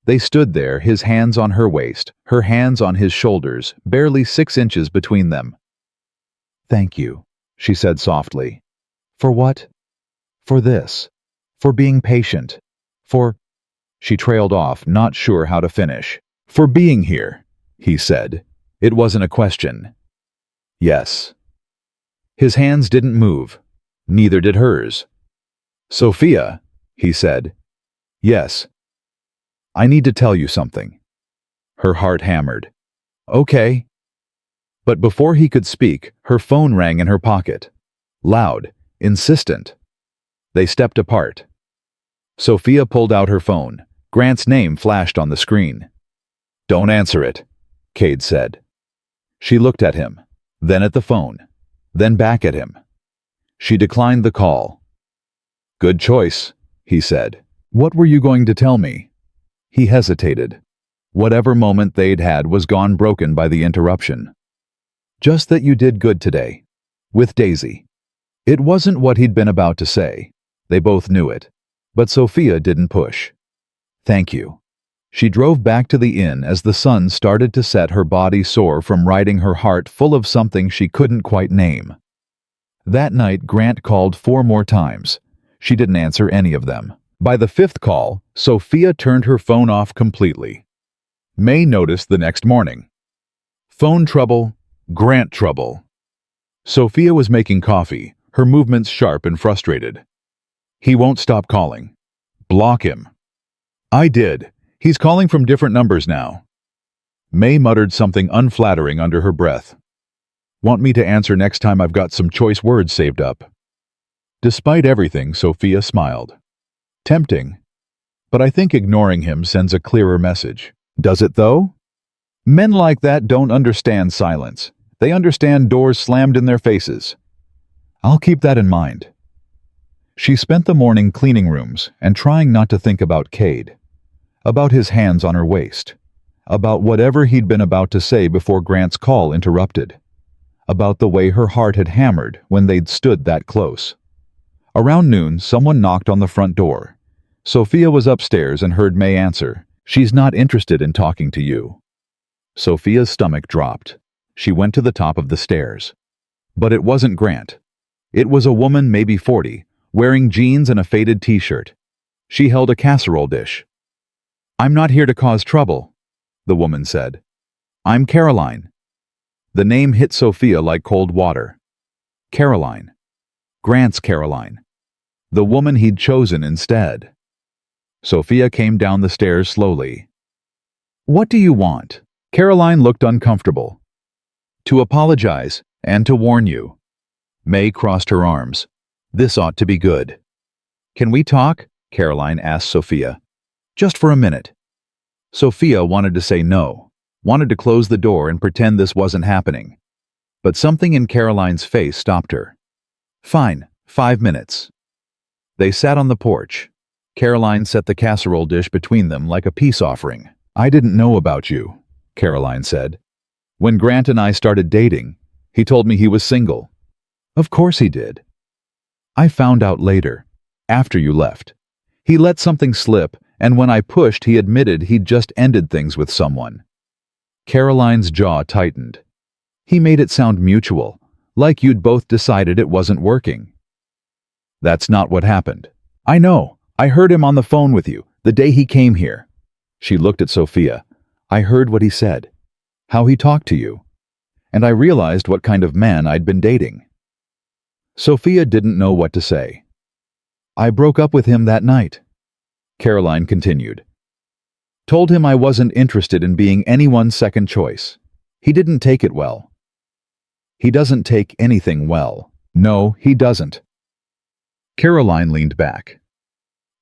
They stood there, his hands on her waist, her hands on his shoulders, barely 6 inches between them. "Thank you," she said softly. "For what?" "For this. For being patient. For—" She trailed off, not sure how to finish. "For being here," he said. It wasn't a question. "Yes." His hands didn't move. Neither did hers. "Sophia," he said. "Yes." "I need to tell you something." Her heart hammered. "Okay." But before he could speak, her phone rang in her pocket. Loud, insistent. They stepped apart. Sophia pulled out her phone. Grant's name flashed on the screen. "Don't answer it," Cade said. She looked at him, then at the phone, then back at him. She declined the call. "Good choice," he said. "What were you going to tell me?" He hesitated. Whatever moment they'd had was gone, broken by the interruption. "Just that you did good today. With Daisy." It wasn't what he'd been about to say. They both knew it. But Sophia didn't push. "Thank you." She drove back to the inn as the sun started to set, her body sore from riding, her heart full of something she couldn't quite name. That night, Grant called 4 more times. She didn't answer any of them. By the 5th call, Sophia turned her phone off completely. May noticed the next morning. Phone trouble, Grant trouble. Sophia was making coffee, her movements sharp and frustrated. He won't stop calling. Block him. I did. He's calling from different numbers now. May muttered something unflattering under her breath. Want me to answer next time I've got some choice words saved up? Despite everything, Sophia smiled. Tempting. But I think ignoring him sends a clearer message. Does it though? Men like that don't understand silence. They understand doors slammed in their faces. I'll keep that in mind. She spent the morning cleaning rooms and trying not to think about Cade, about his hands on her waist, about whatever he'd been about to say before Grant's call interrupted, about the way her heart had hammered when they'd stood that close. Around noon, someone knocked on the front door. Sophia was upstairs and heard May answer. She's not interested in talking to you. Sophia's stomach dropped. She went to the top of the stairs. But it wasn't Grant. It was a woman, maybe 40, wearing jeans and a faded t-shirt. She held a casserole dish. I'm not here to cause trouble, the woman said. I'm Caroline. The name hit Sophia like cold water. Caroline. Grant's Caroline. The woman he'd chosen instead. Sophia came down the stairs slowly. What do you want? Caroline looked uncomfortable. To apologize and to warn you. May crossed her arms. This ought to be good. Can we talk? Caroline asked Sophia. Just for a minute. Sophia wanted to say no, wanted to close the door and pretend this wasn't happening. But something in Caroline's face stopped her. Fine, 5 minutes. They sat on the porch. Caroline set the casserole dish between them like a peace offering. I didn't know about you, Caroline said. When Grant and I started dating, he told me he was single. Of course he did. I found out later, after you left. He let something slip, and when I pushed, he admitted he'd just ended things with someone. Caroline's jaw tightened. He made it sound mutual, like you'd both decided it wasn't working. That's not what happened. I know. I heard him on the phone with you, the day he came here. She looked at Sophia. I heard what he said, how he talked to you, and I realized what kind of man I'd been dating. Sophia didn't know what to say. I broke up with him that night, Caroline continued. Told him I wasn't interested in being anyone's second choice. He didn't take it well. He doesn't take anything well. No, he doesn't. Caroline leaned back.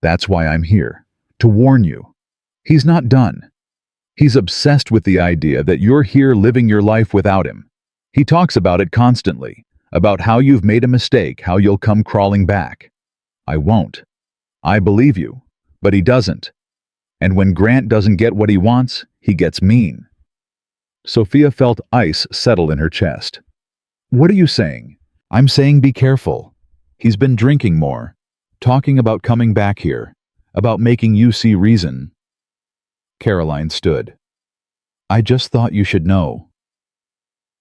That's why I'm here, to warn you. He's not done. He's obsessed with the idea that you're here living your life without him. He talks about it constantly, about how you've made a mistake, how you'll come crawling back. I won't. I believe you, but he doesn't. And when Grant doesn't get what he wants, he gets mean. Sophia felt ice settle in her chest. What are you saying? I'm saying be careful. He's been drinking more, talking about coming back here, about making you see reason. Caroline stood. I just thought you should know.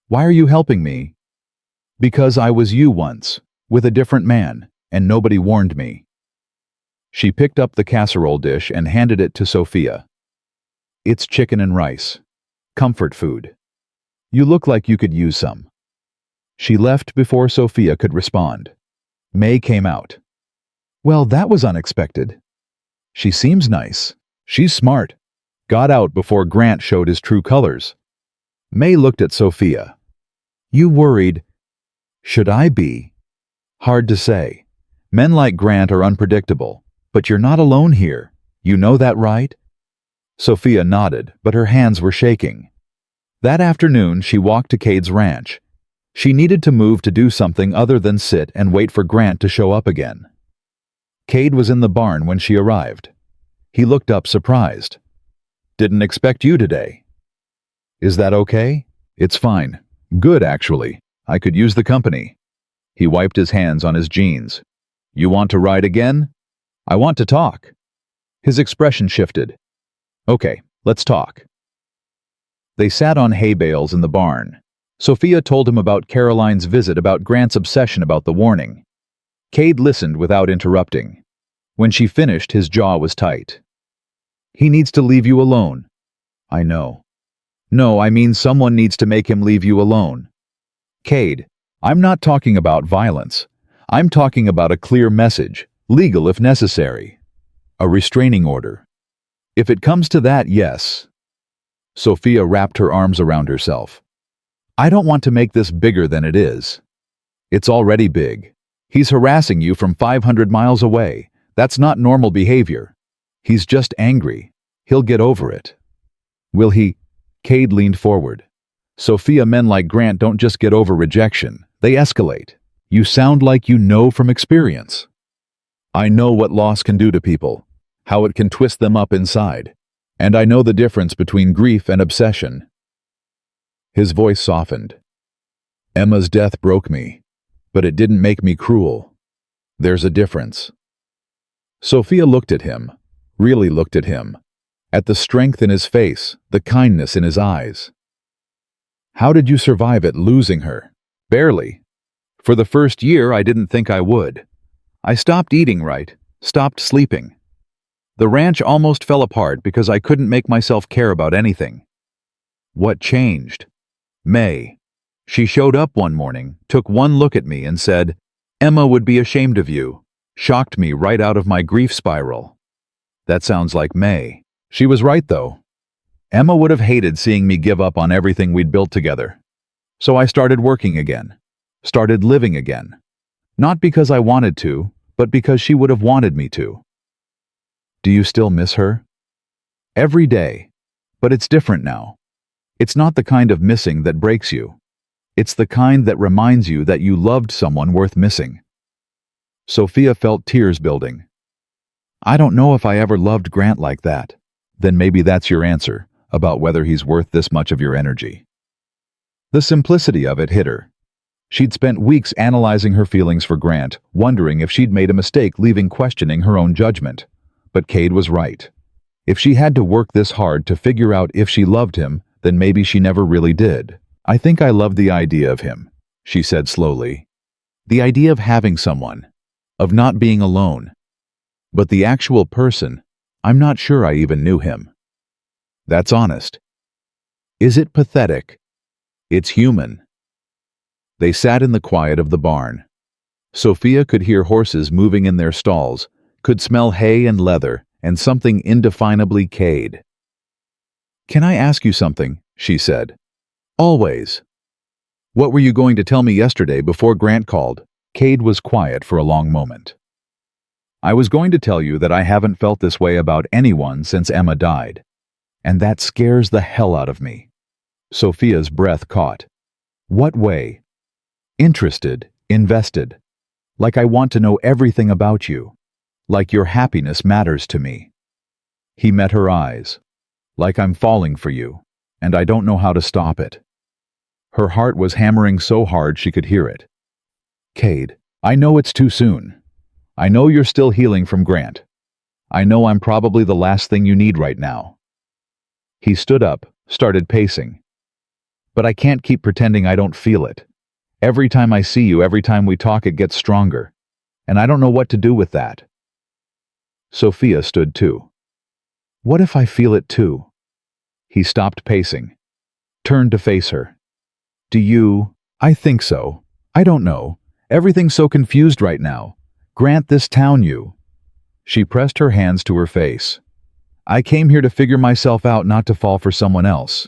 Why are you helping me? Because I was you once, with a different man, and nobody warned me. She picked up the casserole dish and handed it to Sophia. It's chicken and rice. Comfort food. You look like you could use some. She left before Sophia could respond. May came out. Well, that was unexpected. She seems nice. She's smart. Got out before Grant showed his true colors. May looked at Sophia. You worried. Should I be? Hard to say. Men like Grant are unpredictable. But you're not alone here. You know that, right? Sophia nodded, but her hands were shaking. That afternoon, she walked to Cade's ranch. She needed to move to do something other than sit and wait for Grant to show up again. Cade was in the barn when she arrived. He looked up surprised. Didn't expect you today. Is that okay? It's fine. Good, actually. I could use the company. He wiped his hands on his jeans. You want to ride again? I want to talk. His expression shifted. Okay, let's talk. They sat on hay bales in the barn. Sophia told him about Caroline's visit, about Grant's obsession, about the warning. Cade listened without interrupting. When she finished, his jaw was tight. He needs to leave you alone. I know. No, I mean someone needs to make him leave you alone. Cade, I'm not talking about violence. I'm talking about a clear message, legal if necessary. A restraining order. If it comes to that, yes. Sophia wrapped her arms around herself. I don't want to make this bigger than it is. It's already big. He's harassing you from 500 miles away. That's not normal behavior. He's just angry. He'll get over it. Will he? Cade leaned forward. Sophia, men like Grant don't just get over rejection. They escalate. You sound like you know from experience. I know what loss can do to people, how it can twist them up inside. And I know the difference between grief and obsession. His voice softened. Emma's death broke me, but it didn't make me cruel. There's a difference. Sophia looked at him, really looked at him, at the strength in his face, the kindness in his eyes. How did you survive it, losing her? Barely. For the first year, I didn't think I would. I stopped eating right, stopped sleeping. The ranch almost fell apart because I couldn't make myself care about anything. What changed? May. She showed up one morning, took one look at me and said, Emma would be ashamed of you. Shocked me right out of my grief spiral. That sounds like May. She was right, though. Emma would have hated seeing me give up on everything we'd built together. So I started working again. Started living again. Not because I wanted to, but because she would have wanted me to. Do you still miss her? Every day. But it's different now. It's not the kind of missing that breaks you. It's the kind that reminds you that you loved someone worth missing. Sophia felt tears building. I don't know if I ever loved Grant like that. Then maybe that's your answer, about whether he's worth this much of your energy. The simplicity of it hit her. She'd spent weeks analyzing her feelings for Grant, wondering if she'd made a mistake, leaving questioning her own judgment. But Cade was right. If she had to work this hard to figure out if she loved him, then maybe she never really did. I think I love the idea of him, she said slowly. The idea of having someone, of not being alone. But the actual person, I'm not sure I even knew him. That's honest. Is it pathetic? It's human. They sat in the quiet of the barn. Sophia could hear horses moving in their stalls, could smell hay and leather, and something indefinably Cade. Can I ask you something? She said. Always. What were you going to tell me yesterday before Grant called? Cade was quiet for a long moment. I was going to tell you that I haven't felt this way about anyone since Emma died. And that scares the hell out of me. Sophia's breath caught. What way? Interested, invested. Like I want to know everything about you. Like your happiness matters to me. He met her eyes. Like I'm falling for you, and I don't know how to stop it. Her heart was hammering so hard she could hear it. Cade, I know it's too soon. I know you're still healing from Grant. I know I'm probably the last thing you need right now. He stood up, started pacing. But I can't keep pretending I don't feel it. Every time I see you, every time we talk, it gets stronger. And I don't know what to do with that. Sophia stood too. What if I feel it too? He stopped pacing. Turned to face her. Do you? I think so. I don't know. Everything's so confused right now. Grant, this town, you. She pressed her hands to her face. I came here to figure myself out, not to fall for someone else.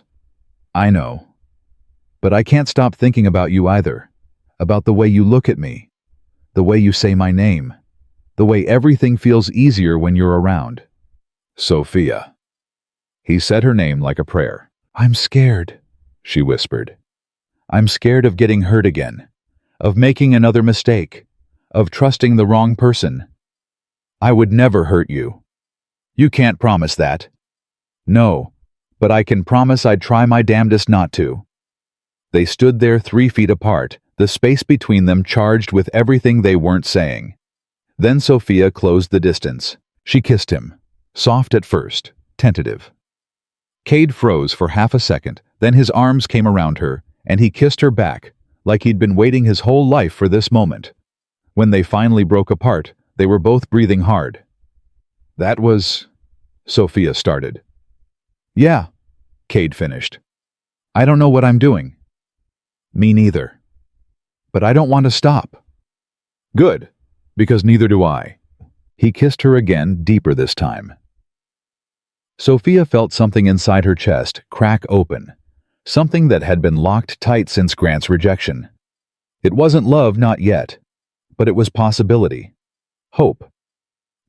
I know. But I can't stop thinking about you either. About the way you look at me. The way you say my name. The way everything feels easier when you're around. Sophia. He said her name like a prayer. I'm scared, she whispered. I'm scared of getting hurt again. Of making another mistake. Of trusting the wrong person. I would never hurt you. You can't promise that. No, but I can promise I'd try my damnedest not to. They stood there 3 feet apart, the space between them charged with everything they weren't saying. Then Sophia closed the distance. She kissed him, soft at first, tentative. Cade froze for half a second, then his arms came around her, and he kissed her back, like he'd been waiting his whole life for this moment. When they finally broke apart, they were both breathing hard. "That was—" Sophia started. "Yeah," Cade finished. "I don't know what I'm doing." "Me neither. But I don't want to stop." "Good, because neither do I." He kissed her again, deeper this time. Sophia felt something inside her chest crack open, something that had been locked tight since Grant's rejection. It wasn't love, not yet, but it was possibility. Hope.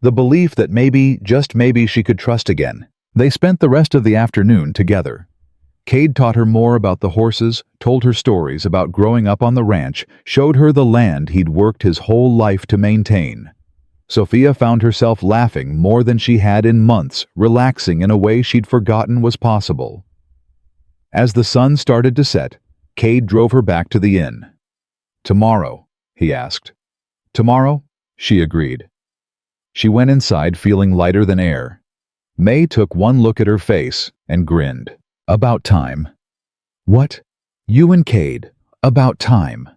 The belief that maybe, just maybe, she could trust again. They spent the rest of the afternoon together. Cade taught her more about the horses, told her stories about growing up on the ranch, showed her the land he'd worked his whole life to maintain. Sophia found herself laughing more than she had in months, relaxing in a way she'd forgotten was possible. As the sun started to set, Cade drove her back to the inn. "Tomorrow?" he asked. "Tomorrow?" she agreed. She went inside feeling lighter than air. May took one look at her face and grinned. "About time." "What? You and Cade? About time?"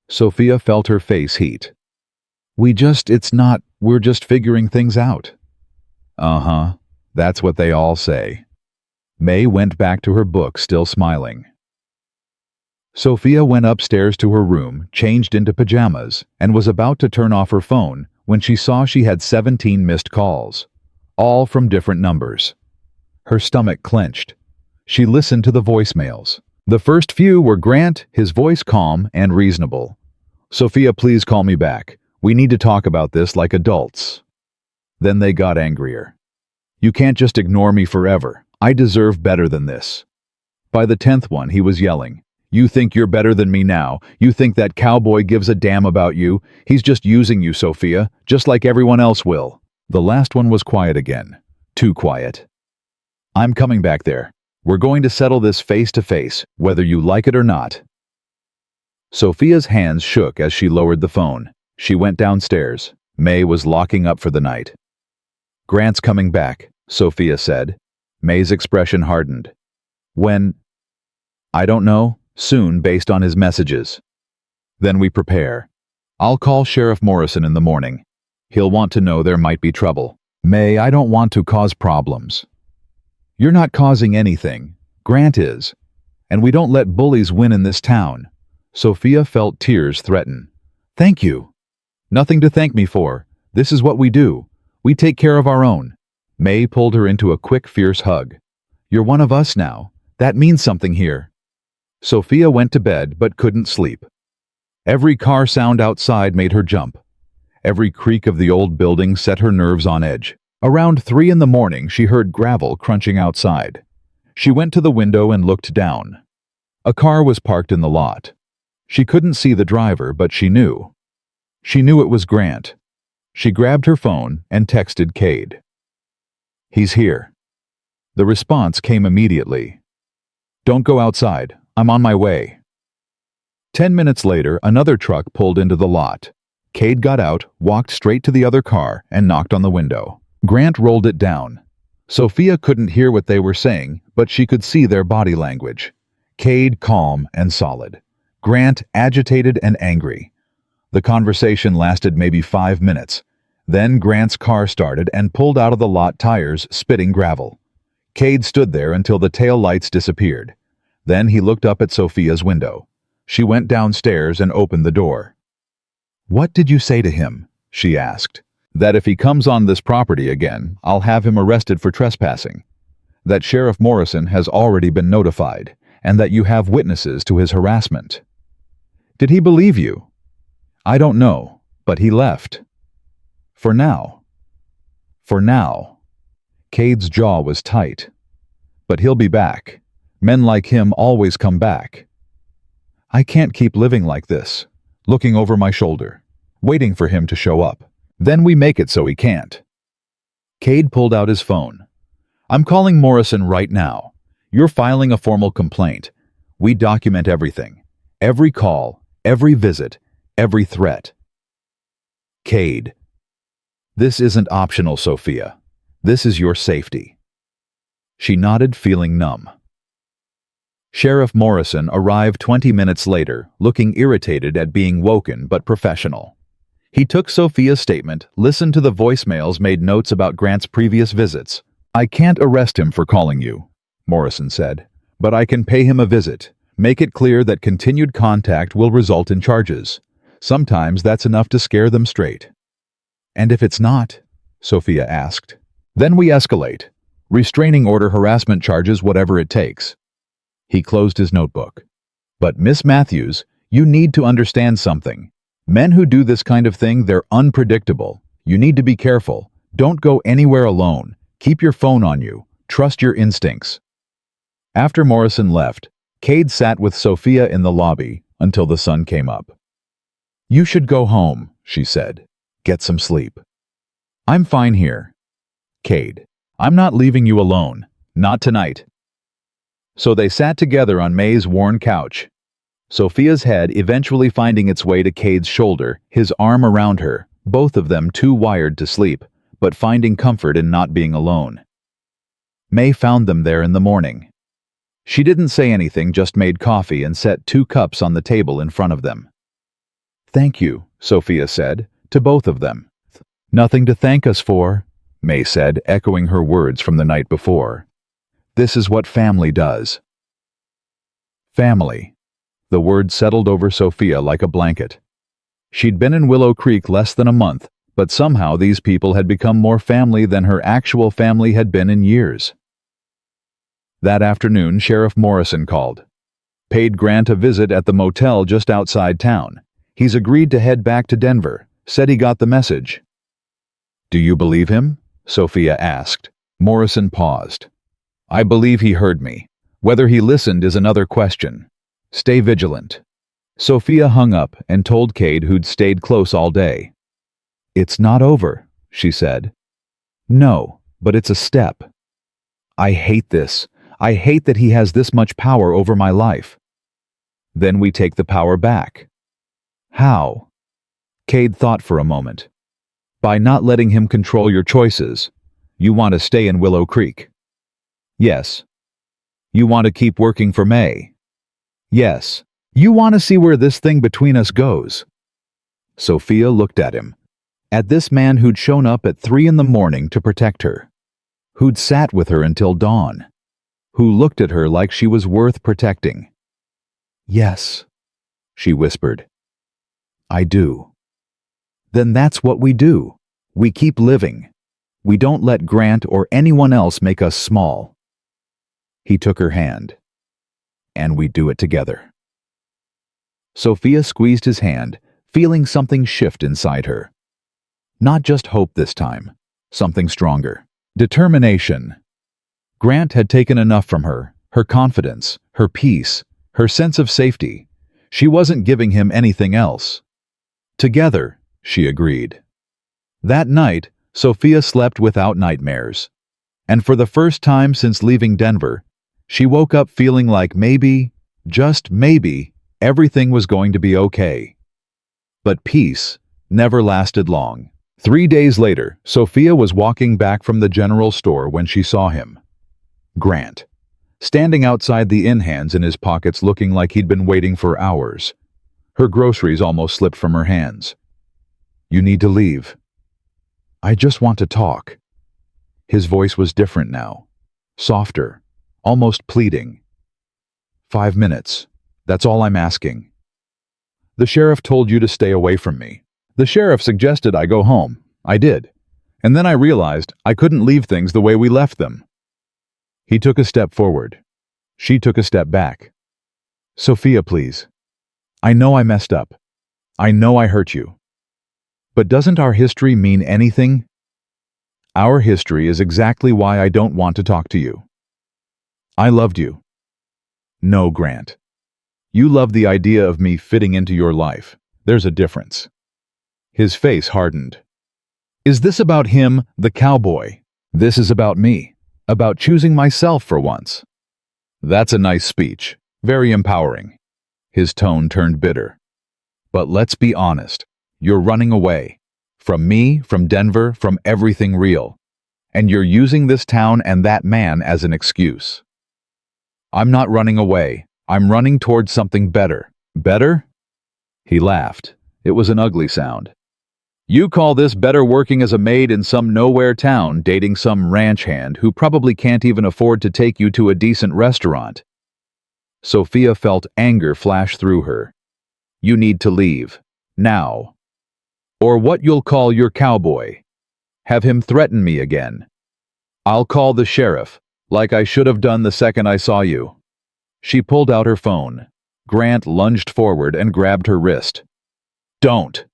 Sophia felt her face heat. We're just figuring things out." "Uh-huh, that's what they all say." May went back to her book, still smiling. Sophia went upstairs to her room, changed into pajamas, and was about to turn off her phone when she saw she had 17 missed calls, all from different numbers. Her stomach clenched. She listened to the voicemails. The first few were Grant, his voice calm and reasonable. "Sophia, please call me back. We need to talk about this like adults." Then they got angrier. "You can't just ignore me forever. I deserve better than this." By the 10th one, he was yelling, "You think you're better than me now? You think that Cowboy gives a damn about you? He's just using you, Sophia, just like everyone else will." The last one was quiet again. Too quiet. "I'm coming back there. We're going to settle this face to face, whether you like it or not." Sophia's hands shook as she lowered the phone. She went downstairs. May was locking up for the night. "Grant's coming back," Sophia said. May's expression hardened. "When?" "I don't know. Soon, based on his messages." "Then we prepare. I'll call Sheriff Morrison in the morning. He'll want to know there might be trouble." "May, I don't want to cause problems." "You're not causing anything. Grant is. And we don't let bullies win in this town." Sophia felt tears threaten. "Thank you." "Nothing to thank me for. This is what we do. We take care of our own." May pulled her into a quick, fierce hug. "You're one of us now. That means something here." Sophia went to bed but couldn't sleep. Every car sound outside made her jump. Every creak of the old building set her nerves on edge. Around 3 in the morning, she heard gravel crunching outside. She went to the window and looked down. A car was parked in the lot. She couldn't see the driver, but she knew. She knew it was Grant. She grabbed her phone and texted Cade. "He's here." The response came immediately. "Don't go outside. I'm on my way." 10 minutes later, another truck pulled into the lot. Cade got out, walked straight to the other car, and knocked on the window. Grant rolled it down. Sophia couldn't hear what they were saying, but she could see their body language. Cade calm and solid. Grant agitated and angry. The conversation lasted maybe 5 minutes. Then Grant's car started and pulled out of the lot, tires spitting gravel. Cade stood there until the tail lights disappeared. Then he looked up at Sophia's window. She went downstairs and opened the door. "What did you say to him?" she asked. "That if he comes on this property again, I'll have him arrested for trespassing. That Sheriff Morrison has already been notified, and that you have witnesses to his harassment." "Did he believe you?" "I don't know, but he left. For now." "For now." Cade's jaw was tight. "But he'll be back. Men like him always come back." "I can't keep living like this, looking over my shoulder, waiting for him to show up. Then we make it so he can't." Cade pulled out his phone. "I'm calling Morrison right now. You're filing a formal complaint. We document everything. Every call, every visit, every threat." "Cade, this isn't optional, Sophia. This is your safety." She nodded, feeling numb. Sheriff Morrison arrived 20 minutes later, looking irritated at being woken but professional. He took Sophia's statement, listened to the voicemails, made notes about Grant's previous visits. "I can't arrest him for calling you," Morrison said, "but I can pay him a visit. Make it clear that continued contact will result in charges. Sometimes that's enough to scare them straight." "And if it's not?" Sophia asked. "Then we escalate. Restraining order, harassment charges, whatever it takes." He closed his notebook. "But Miss Matthews, you need to understand something. Men who do this kind of thing, they're unpredictable. You need to be careful. Don't go anywhere alone. Keep your phone on you. Trust your instincts." After Morrison left, Cade sat with Sophia in the lobby until the sun came up. "You should go home," she said. "Get some sleep." "I'm fine here." "Cade, I'm not leaving you alone. Not tonight." So they sat together on May's worn couch, Sophia's head eventually finding its way to Cade's shoulder, his arm around her, both of them too wired to sleep, but finding comfort in not being alone. May found them there in the morning. She didn't say anything, just made coffee and set 2 cups on the table in front of them. "Thank you," Sophia said, to both of them. "Nothing to thank us for," May said, echoing her words from the night before. "This is what family does." Family. The word settled over Sophia like a blanket. She'd been in Willow Creek less than a month, but somehow these people had become more family than her actual family had been in years. That afternoon, Sheriff Morrison called. Paid Grant a visit at the motel just outside town. He's agreed to head back to Denver, said he got the message. "Do you believe him?" Sophia asked. Morrison paused. "I believe he heard me. Whether he listened is another question. Stay vigilant." Sophia hung up and told Cade, who'd stayed close all day. "It's not over," she said. "No, but it's a step. I hate this. I hate that he has this much power over my life." "Then we take the power back." "How?" Cade thought for a moment. "By not letting him control your choices. You want to stay in Willow Creek?" "Yes." "You want to keep working for May?" "Yes." "You want to see where this thing between us goes?" Sophia looked at him. At this man who'd shown up at 3 in the morning to protect her. Who'd sat with her until dawn. Who looked at her like she was worth protecting. "Yes," she whispered. "I do." "Then that's what we do. We keep living. We don't let Grant or anyone else make us small." He took her hand. "And we do it together." Sophia squeezed his hand, feeling something shift inside her. Not just hope this time, something stronger. Determination. Grant had taken enough from her, her confidence, her peace, her sense of safety. She wasn't giving him anything else. Together, she agreed. That night, Sophia slept without nightmares. And for the first time since leaving Denver, she woke up feeling like maybe, just maybe, everything was going to be okay. But peace never lasted long. 3 days later, Sophia was walking back from the general store when she saw him. Grant, standing outside the inn, hands in his pockets, looking like he'd been waiting for hours. Her groceries almost slipped from her hands. "You need to leave." "I just want to talk." His voice was different now, softer, almost pleading. 5 minutes. That's all I'm asking." "The sheriff told you to stay away from me." "The sheriff suggested I go home. I did. And then I realized I couldn't leave things the way we left them." He took a step forward. She took a step back. "Sophia, please. I know I messed up. I know I hurt you. But doesn't our history mean anything?" "Our history is exactly why I don't want to talk to you. I loved you." "No, Grant. You love the idea of me fitting into your life. There's a difference." His face hardened. "Is this about him, the cowboy? This is about me, about choosing myself for once." "That's a nice speech, very empowering." His tone turned bitter. "But let's be honest, you're running away. From me, from Denver, from everything real. and you're using this town and that man as an excuse. I'm not running away. I'm running towards something better. Better? He laughed. It was an ugly sound. You call this better working as a maid in some nowhere town, dating some ranch hand who probably can't even afford to take you to a decent restaurant. Sophia felt anger flash through her. You need to leave. Now. Or what you'll call your cowboy. Have him threaten me again. I'll call the sheriff, like I should have done the second I saw you. She pulled out her phone. Grant lunged forward and grabbed her wrist. Don't.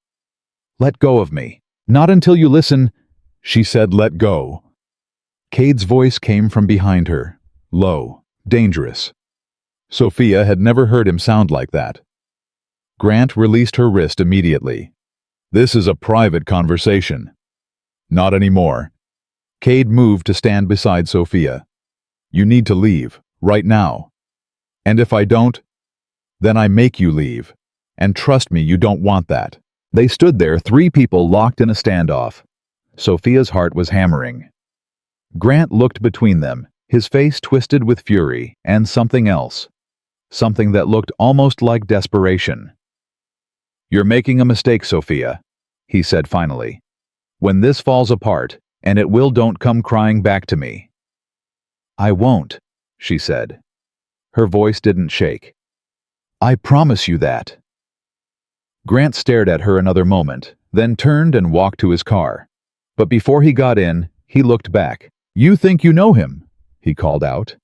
Let go of me. Not until you listen. She said let go. Cade's voice came from behind her. Low. Dangerous. Sophia had never heard him sound like that. Grant released her wrist immediately. This is a private conversation. Not anymore. Cade moved to stand beside Sophia. You need to leave, right now. And if I don't, then I make you leave. And trust me, you don't want that. They stood there, 3 people locked in a standoff. Sophia's heart was hammering. Grant looked between them, his face twisted with fury, and something else. Something that looked almost like desperation. You're making a mistake, Sophia, he said finally. When this falls apart, and it will, don't come crying back to me. I won't, she said. Her voice didn't shake. I promise you that. Grant stared at her another moment, then turned and walked to his car. But before he got in, he looked back. You think you know him, he called out.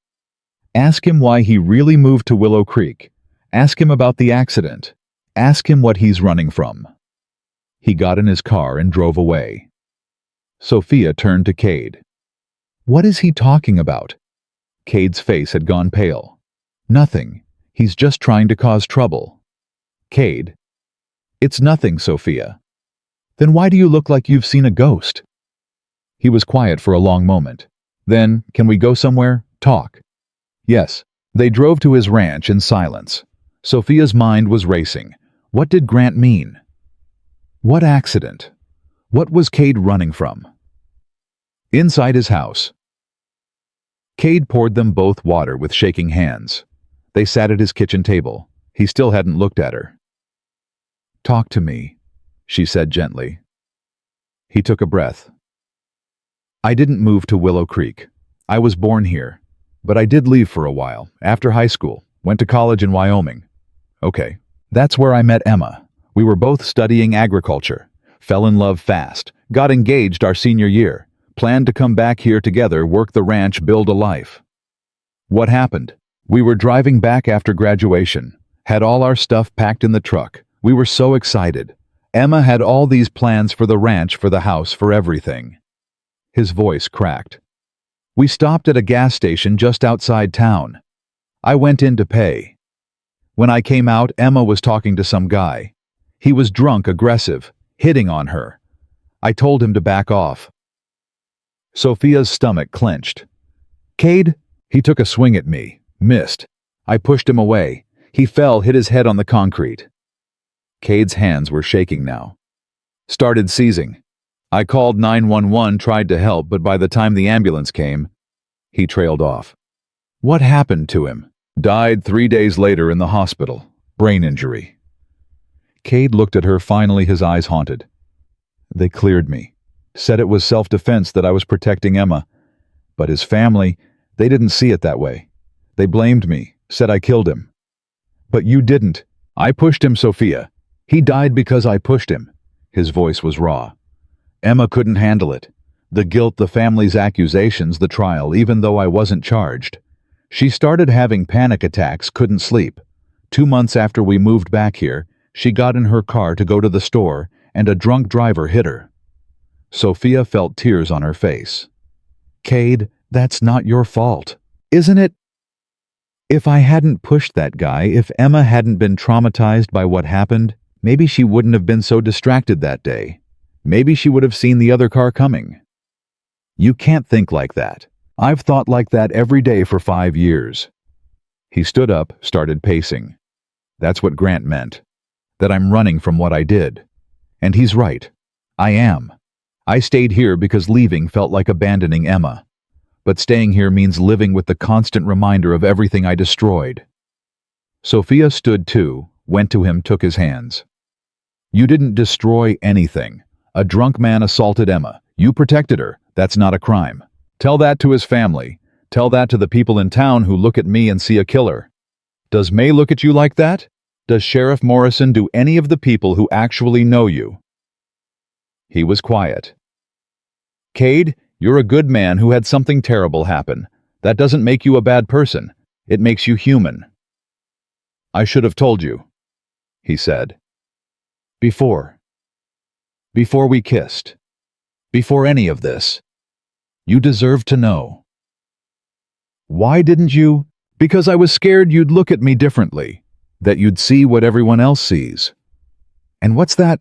Ask him why he really moved to Willow Creek. Ask him about the accident. Ask him what he's running from. He got in his car and drove away. Sophia turned to Cade. What is he talking about? Cade's face had gone pale. Nothing. He's just trying to cause trouble. Cade. It's nothing, Sophia. Then why do you look like you've seen a ghost? He was quiet for a long moment. Then, can we go somewhere? Talk. Yes. They drove to his ranch in silence. Sophia's mind was racing. What did Grant mean? What accident? What was Cade running from? Inside his house. Cade poured them both water with shaking hands. They sat at his kitchen table. He still hadn't looked at her. Talk to me, she said gently. He took a breath. I didn't move to Willow Creek. I was born here. But I did leave for a while, after high school. Went to college in Wyoming. Okay. That's where I met Emma. We were both studying agriculture. Fell in love fast. Got engaged our senior year. Planned to come back here together, work the ranch, build a life. What happened? We were driving back after graduation. Had all our stuff packed in the truck. We were so excited. Emma had all these plans for the ranch, for the house, for everything. His voice cracked. We stopped at a gas station just outside town. I went in to pay. When I came out, Emma was talking to some guy. He was drunk, aggressive, hitting on her. I told him to back off. Sophia's stomach clenched. Cade? He took a swing at me. Missed. I pushed him away. He fell, hit his head on the concrete. Cade's hands were shaking now. Started seizing. I called 911, tried to help, but by the time the ambulance came, he trailed off. What happened to him? Died 3 days later in the hospital. Brain injury. Cade looked at her, finally his eyes haunted. They cleared me. Said it was self-defense, that I was protecting Emma. But his family, they didn't see it that way. They blamed me, said I killed him. But you didn't. I pushed him, Sophia. He died because I pushed him. His voice was raw. Emma couldn't handle it. The guilt, the family's accusations, the trial, even though I wasn't charged. She started having panic attacks, couldn't sleep. 2 months after we moved back here, she got in her car to go to the store, and a drunk driver hit her. Sophia felt tears on her face. Cade, that's not your fault, isn't it? If I hadn't pushed that guy, if Emma hadn't been traumatized by what happened, maybe she wouldn't have been so distracted that day. Maybe she would have seen the other car coming. You can't think like that. I've thought like that every day for 5 years. He stood up, started pacing. That's what Grant meant. That I'm running from what I did. And he's right. I am. I stayed here because leaving felt like abandoning Emma. But staying here means living with the constant reminder of everything I destroyed. Sophia stood too, went to him, took his hands. You didn't destroy anything. A drunk man assaulted Emma. You protected her. That's not a crime. Tell that to his family. Tell that to the people in town who look at me and see a killer. Does May look at you like that? Does Sheriff Morrison do any of the people who actually know you? He was quiet. Cade, you're a good man who had something terrible happen. That doesn't make you a bad person. It makes you human. I should have told you, he said. Before we kissed. Before any of this. You deserve to know. Why didn't you? Because I was scared you'd look at me differently. That you'd see what everyone else sees. And what's that?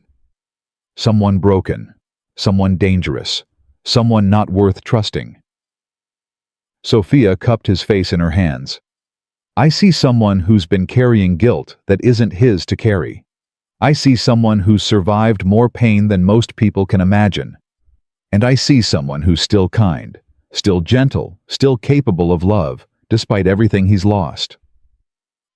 Someone broken. Someone dangerous. Someone not worth trusting. Sophia cupped his face in her hands. I see someone who's been carrying guilt that isn't his to carry. I see someone who's survived more pain than most people can imagine. And I see someone who's still kind, still gentle, still capable of love, despite everything he's lost.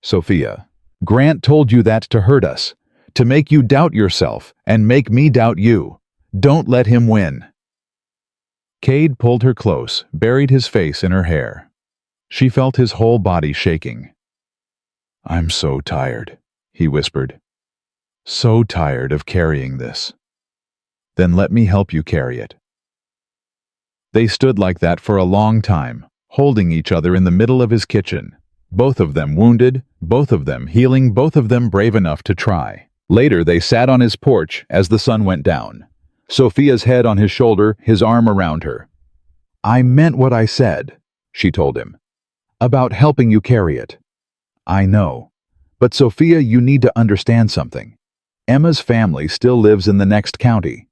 Sophia, Grant told you that to hurt us, to make you doubt yourself and make me doubt you. Don't let him win. Cade pulled her close, buried his face in her hair. She felt his whole body shaking. I'm so tired, he whispered. So tired of carrying this. Then let me help you carry it. They stood like that for a long time, holding each other in the middle of his kitchen. Both of them wounded, both of them healing, both of them brave enough to try. Later they sat on his porch as the sun went down. Sophia's head on his shoulder, his arm around her. I meant what I said, she told him. About helping you carry it. I know. But Sophia, you need to understand something. Emma's family still lives in the next county.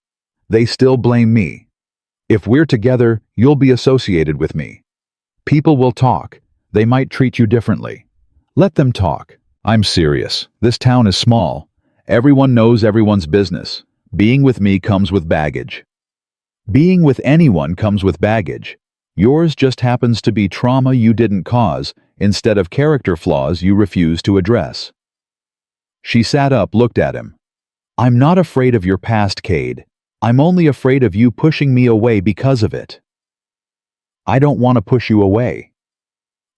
They still blame me. If we're together, you'll be associated with me. People will talk. They might treat you differently. Let them talk. I'm serious. This town is small. Everyone knows everyone's business. Being with me comes with baggage. Being with anyone comes with baggage. Yours just happens to be trauma you didn't cause, instead of character flaws you refuse to address. She sat up, looked at him. I'm not afraid of your past, Cade. I'm only afraid of you pushing me away because of it. I don't want to push you away.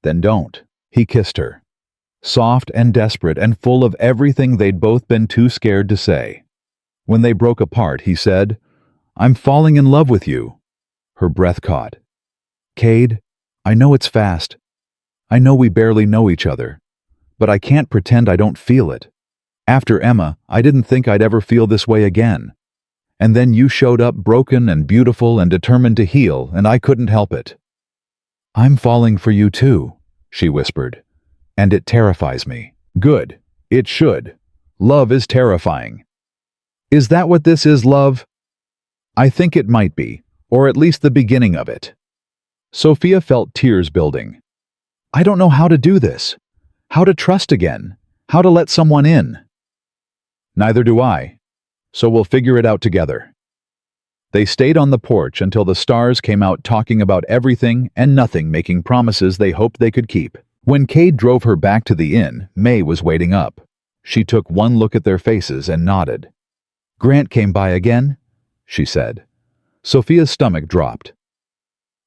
Then don't. He kissed her. Soft and desperate and full of everything they'd both been too scared to say. When they broke apart, he said, I'm falling in love with you. Her breath caught. Cade, I know it's fast. I know we barely know each other. But I can't pretend I don't feel it. After Emma, I didn't think I'd ever feel this way again. And then you showed up broken and beautiful and determined to heal, and I couldn't help it. I'm falling for you too, she whispered. And it terrifies me. Good. It should. Love is terrifying. Is that what this is, love? I think it might be, or at least the beginning of it. Sophia felt tears building. I don't know how to do this. How to trust again. How to let someone in. Neither do I. So we'll figure it out together. They stayed on the porch until the stars came out, talking about everything and nothing, making promises they hoped they could keep. When Cade drove her back to the inn, May was waiting up. She took one look at their faces and nodded. Grant came by again, she said. Sophia's stomach dropped.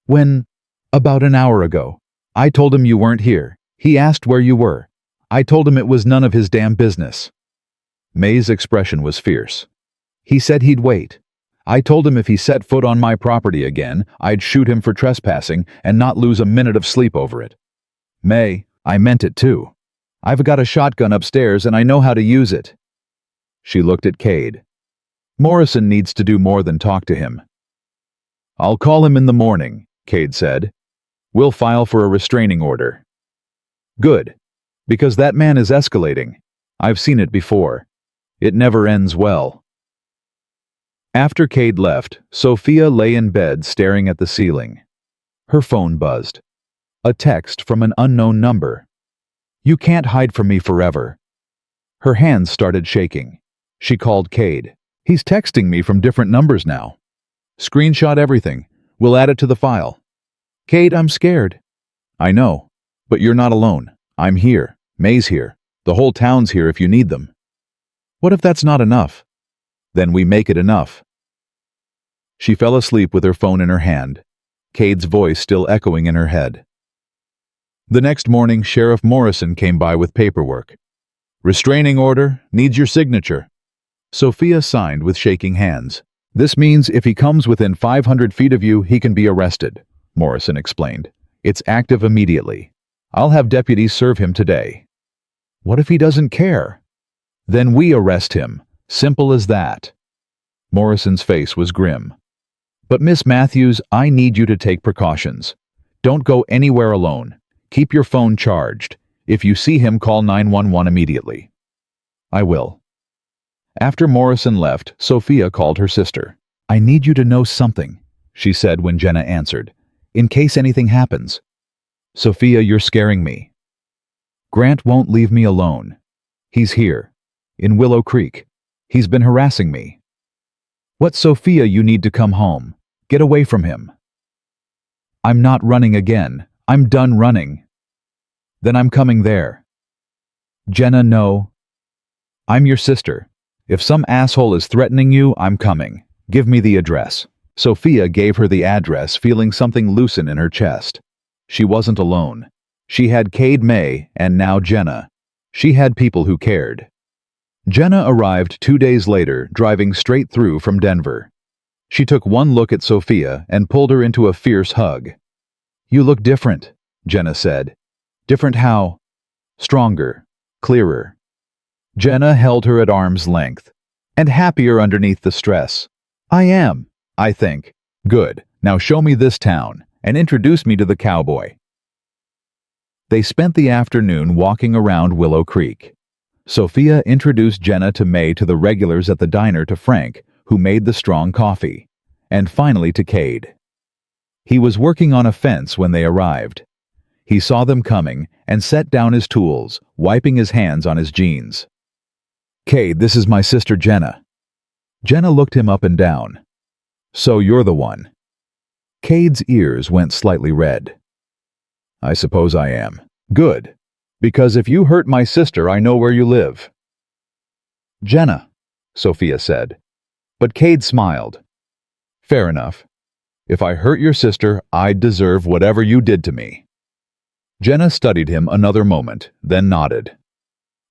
When? About an hour ago. I told him you weren't here. He asked where you were. I told him it was none of his damn business. May's expression was fierce. He said he'd wait. I told him if he set foot on my property again, I'd shoot him for trespassing and not lose a minute of sleep over it. May, I meant it too. I've got a shotgun upstairs and I know how to use it. She looked at Cade. Morrison needs to do more than talk to him. I'll call him in the morning, Cade said. We'll file for a restraining order. Good, because that man is escalating. I've seen it before. It never ends well. After Cade left, Sophia lay in bed staring at the ceiling. Her phone buzzed. A text from an unknown number. You can't hide from me forever. Her hands started shaking. She called Cade. He's texting me from different numbers now. Screenshot everything. We'll add it to the file. Cade, I'm scared. I know, but you're not alone. I'm here. May's here. The whole town's here if you need them. What if that's not enough? Then we make it enough. She fell asleep with her phone in her hand, Cade's voice still echoing in her head. The next morning, Sheriff Morrison came by with paperwork. Restraining order, needs your signature. Sophia signed with shaking hands. This means if he comes within 500 feet of you, he can be arrested, Morrison explained. It's active immediately. I'll have deputies serve him today. What if he doesn't care? Then we arrest him. Simple as that. Morrison's face was grim. But Miss Matthews, I need you to take precautions. Don't go anywhere alone. Keep your phone charged. If you see him, call 911 immediately. I will. After Morrison left, Sophia called her sister. I need you to know something, she said when Jenna answered, in case anything happens. Sophia, you're scaring me. Grant won't leave me alone. He's here, in Willow Creek. He's been harassing me. What, Sophia, you need to come home. Get away from him. I'm not running again. I'm done running. Then I'm coming there. Jenna, no. I'm your sister. If some asshole is threatening you, I'm coming. Give me the address. Sophia gave her the address, feeling something loosen in her chest. She wasn't alone. She had Cade, May, and now Jenna. She had people who cared. Jenna arrived 2 days later, driving straight through from Denver. She took one look at Sophia and pulled her into a fierce hug. You look different, Jenna said. Different how? Stronger, clearer. Jenna held her at arm's length, and happier underneath the stress. I am, I think. Good. Now show me this town, and introduce me to the cowboy. They spent the afternoon walking around Willow Creek. Sophia introduced Jenna to May, to the regulars at the diner, to Frank, who made the strong coffee, and finally to Cade. He was working on a fence when they arrived. He saw them coming and set down his tools, wiping his hands on his jeans. Cade, this is my sister Jenna. Jenna looked him up and down. So you're the one. Cade's ears went slightly red. I suppose I am. Good. Because if you hurt my sister, I know where you live. Jenna, Sophia said. But Cade smiled. Fair enough. If I hurt your sister, I'd deserve whatever you did to me. Jenna studied him another moment, then nodded.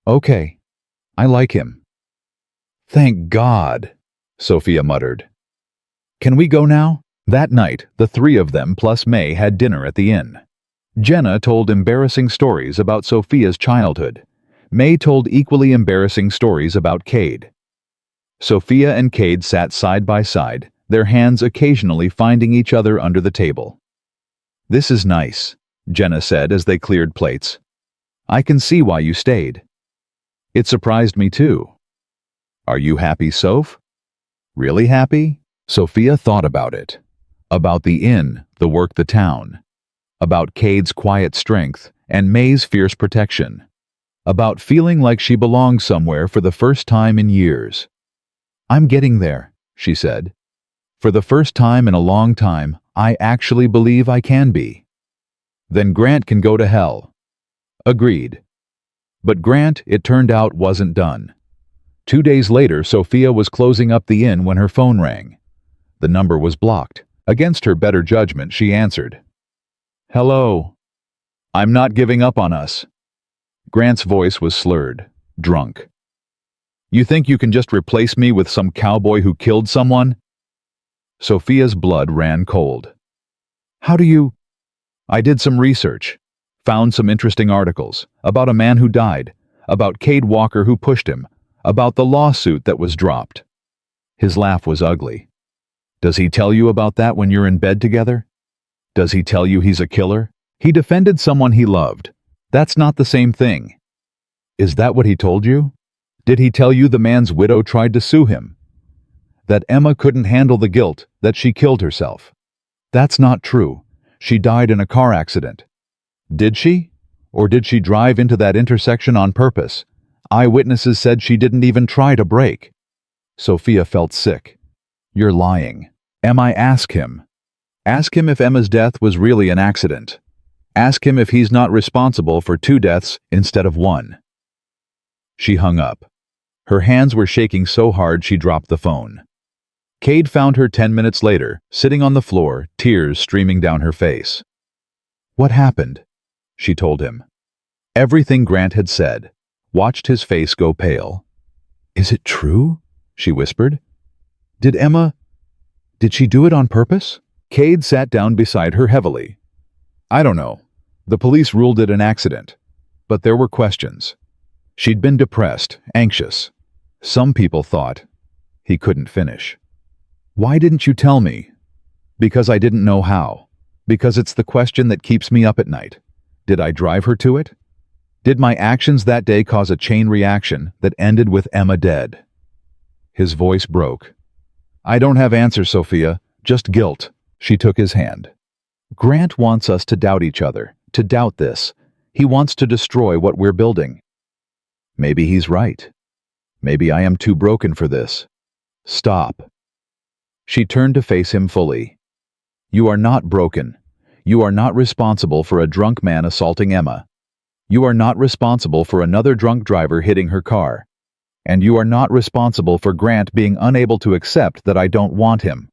Okay. I like him. Thank God, Sophia muttered. Can we go now? That night, the three of them plus May had dinner at the inn. Jenna told embarrassing stories about Sophia's childhood. May told equally embarrassing stories about Cade. Sophia and Cade sat side by side, their hands occasionally finding each other under the table. This is nice, Jenna said as they cleared plates. I can see why you stayed. It surprised me too. Are you happy, Soph? Really happy? Sophia thought about it. About the inn, the work, the town. About Cade's quiet strength and May's fierce protection. About feeling like she belonged somewhere for the first time in years. I'm getting there, she said. For the first time in a long time, I actually believe I can be. Then Grant can go to hell. Agreed. But Grant, it turned out, wasn't done. 2 days later, Sophia was closing up the inn when her phone rang. The number was blocked. Against her better judgment, she answered. Hello. I'm not giving up on us. Grant's voice was slurred, drunk. You think you can just replace me with some cowboy who killed someone? Sophia's blood ran cold. How do you... I did some research. Found some interesting articles about a man who died, about Cade Walker who pushed him, about the lawsuit that was dropped. His laugh was ugly. Does he tell you about that when you're in bed together? Does he tell you he's a killer? He defended someone he loved. That's not the same thing. Is that what he told you? Did he tell you the man's widow tried to sue him? That Emma couldn't handle the guilt, that she killed herself? That's not true. She died in a car accident. Did she? Or did she drive into that intersection on purpose? Eyewitnesses said she didn't even try to brake. Sophia felt sick. You're lying. Ask him. Ask him if Emma's death was really an accident. Ask him if he's not responsible for 2 deaths instead of 1. She hung up. Her hands were shaking so hard she dropped the phone. Cade found her 10 minutes later, sitting on the floor, tears streaming down her face. "What happened?" she told him. Everything Grant had said. Watched his face go pale. "Is it true?" she whispered. Did she do it on purpose?" Cade sat down beside her heavily. "I don't know. The police ruled it an accident. But there were questions. She'd been depressed, anxious. Some people thought..." He couldn't finish. "Why didn't you tell me?" "Because I didn't know how. Because it's the question that keeps me up at night. Did I drive her to it? Did my actions that day cause a chain reaction that ended with Emma dead?" His voice broke. "I don't have answers, Sophia. Just guilt." She took his hand. "Grant wants us to doubt each other, to doubt this. He wants to destroy what we're building." "Maybe he's right. Maybe I am too broken for this." "Stop." She turned to face him fully. "You are not broken. You are not responsible for a drunk man assaulting Emma. You are not responsible for another drunk driver hitting her car. And you are not responsible for Grant being unable to accept that I don't want him.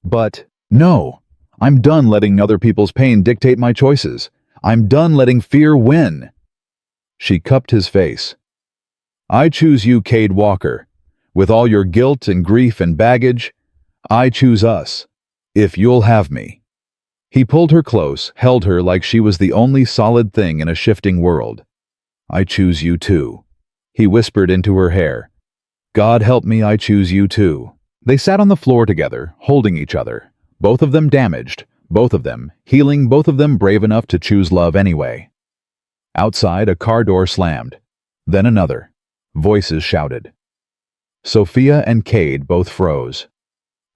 But, no, I'm done letting other people's pain dictate my choices. I'm done letting fear win." She cupped his face. "I choose you, Cade Walker. With all your guilt and grief and baggage, I choose us. If you'll have me." He pulled her close, held her like she was the only solid thing in a shifting world. "I choose you too," he whispered into her hair. "God help me, I choose you too." They sat on the floor together, holding each other, both of them damaged, both of them healing, both of them brave enough to choose love anyway. Outside, a car door slammed. Then another. Voices shouted. Sophia and Cade both froze.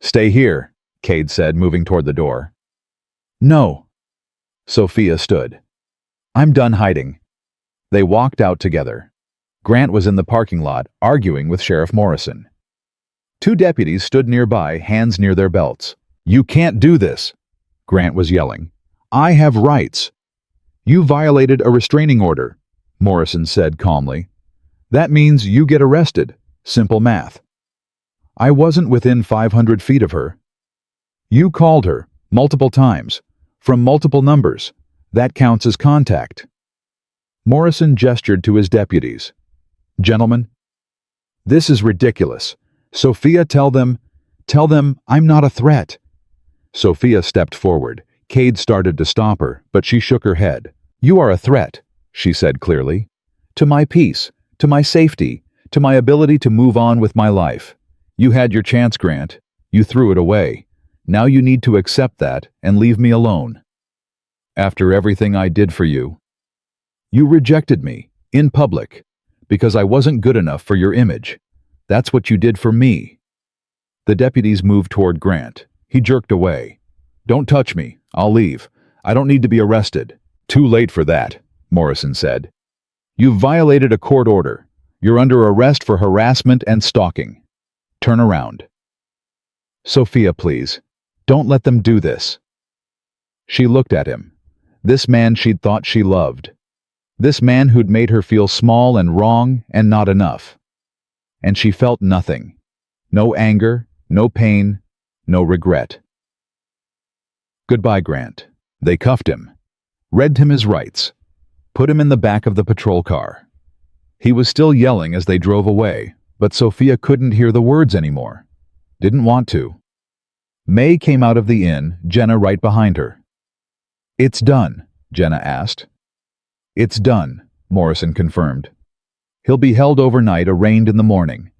"Stay here," Cade said, moving toward the door. "No." Sophia stood. "I'm done hiding." They walked out together. Grant was in the parking lot, arguing with Sheriff Morrison. 2 deputies stood nearby, hands near their belts. "You can't do this," Grant was yelling. "I have rights." "You violated a restraining order," Morrison said calmly. "That means you get arrested. Simple math." "I wasn't within 500 feet of her." "You called her, multiple times, from multiple numbers. That counts as contact." Morrison gestured to his deputies. "Gentlemen, this is ridiculous. Sophia, tell them I'm not a threat." Sophia stepped forward. Cade started to stop her, but she shook her head. "You are a threat," she said clearly. "To my peace, to my safety, to my ability to move on with my life. You had your chance, Grant. You threw it away. Now you need to accept that and leave me alone. After everything I did for you. You rejected me, in public, because I wasn't good enough for your image. That's what you did for me." The deputies moved toward Grant. He jerked away. "Don't touch me. I'll leave. I don't need to be arrested." "Too late for that," Morrison said. "You've violated a court order. You're under arrest for harassment and stalking. Turn around." "Sophia, please. Don't let them do this." She looked at him. This man she'd thought she loved. This man who'd made her feel small and wrong and not enough. And she felt nothing. No anger, no pain, no regret. "Goodbye, Grant." They cuffed him, read him his rights, put him in the back of the patrol car. He was still yelling as they drove away, but Sophia couldn't hear the words anymore. Didn't want to. May came out of the inn, Jenna right behind her. "It's done?" Jenna asked. "It's done," Morrison confirmed. "He'll be held overnight, arraigned in the morning.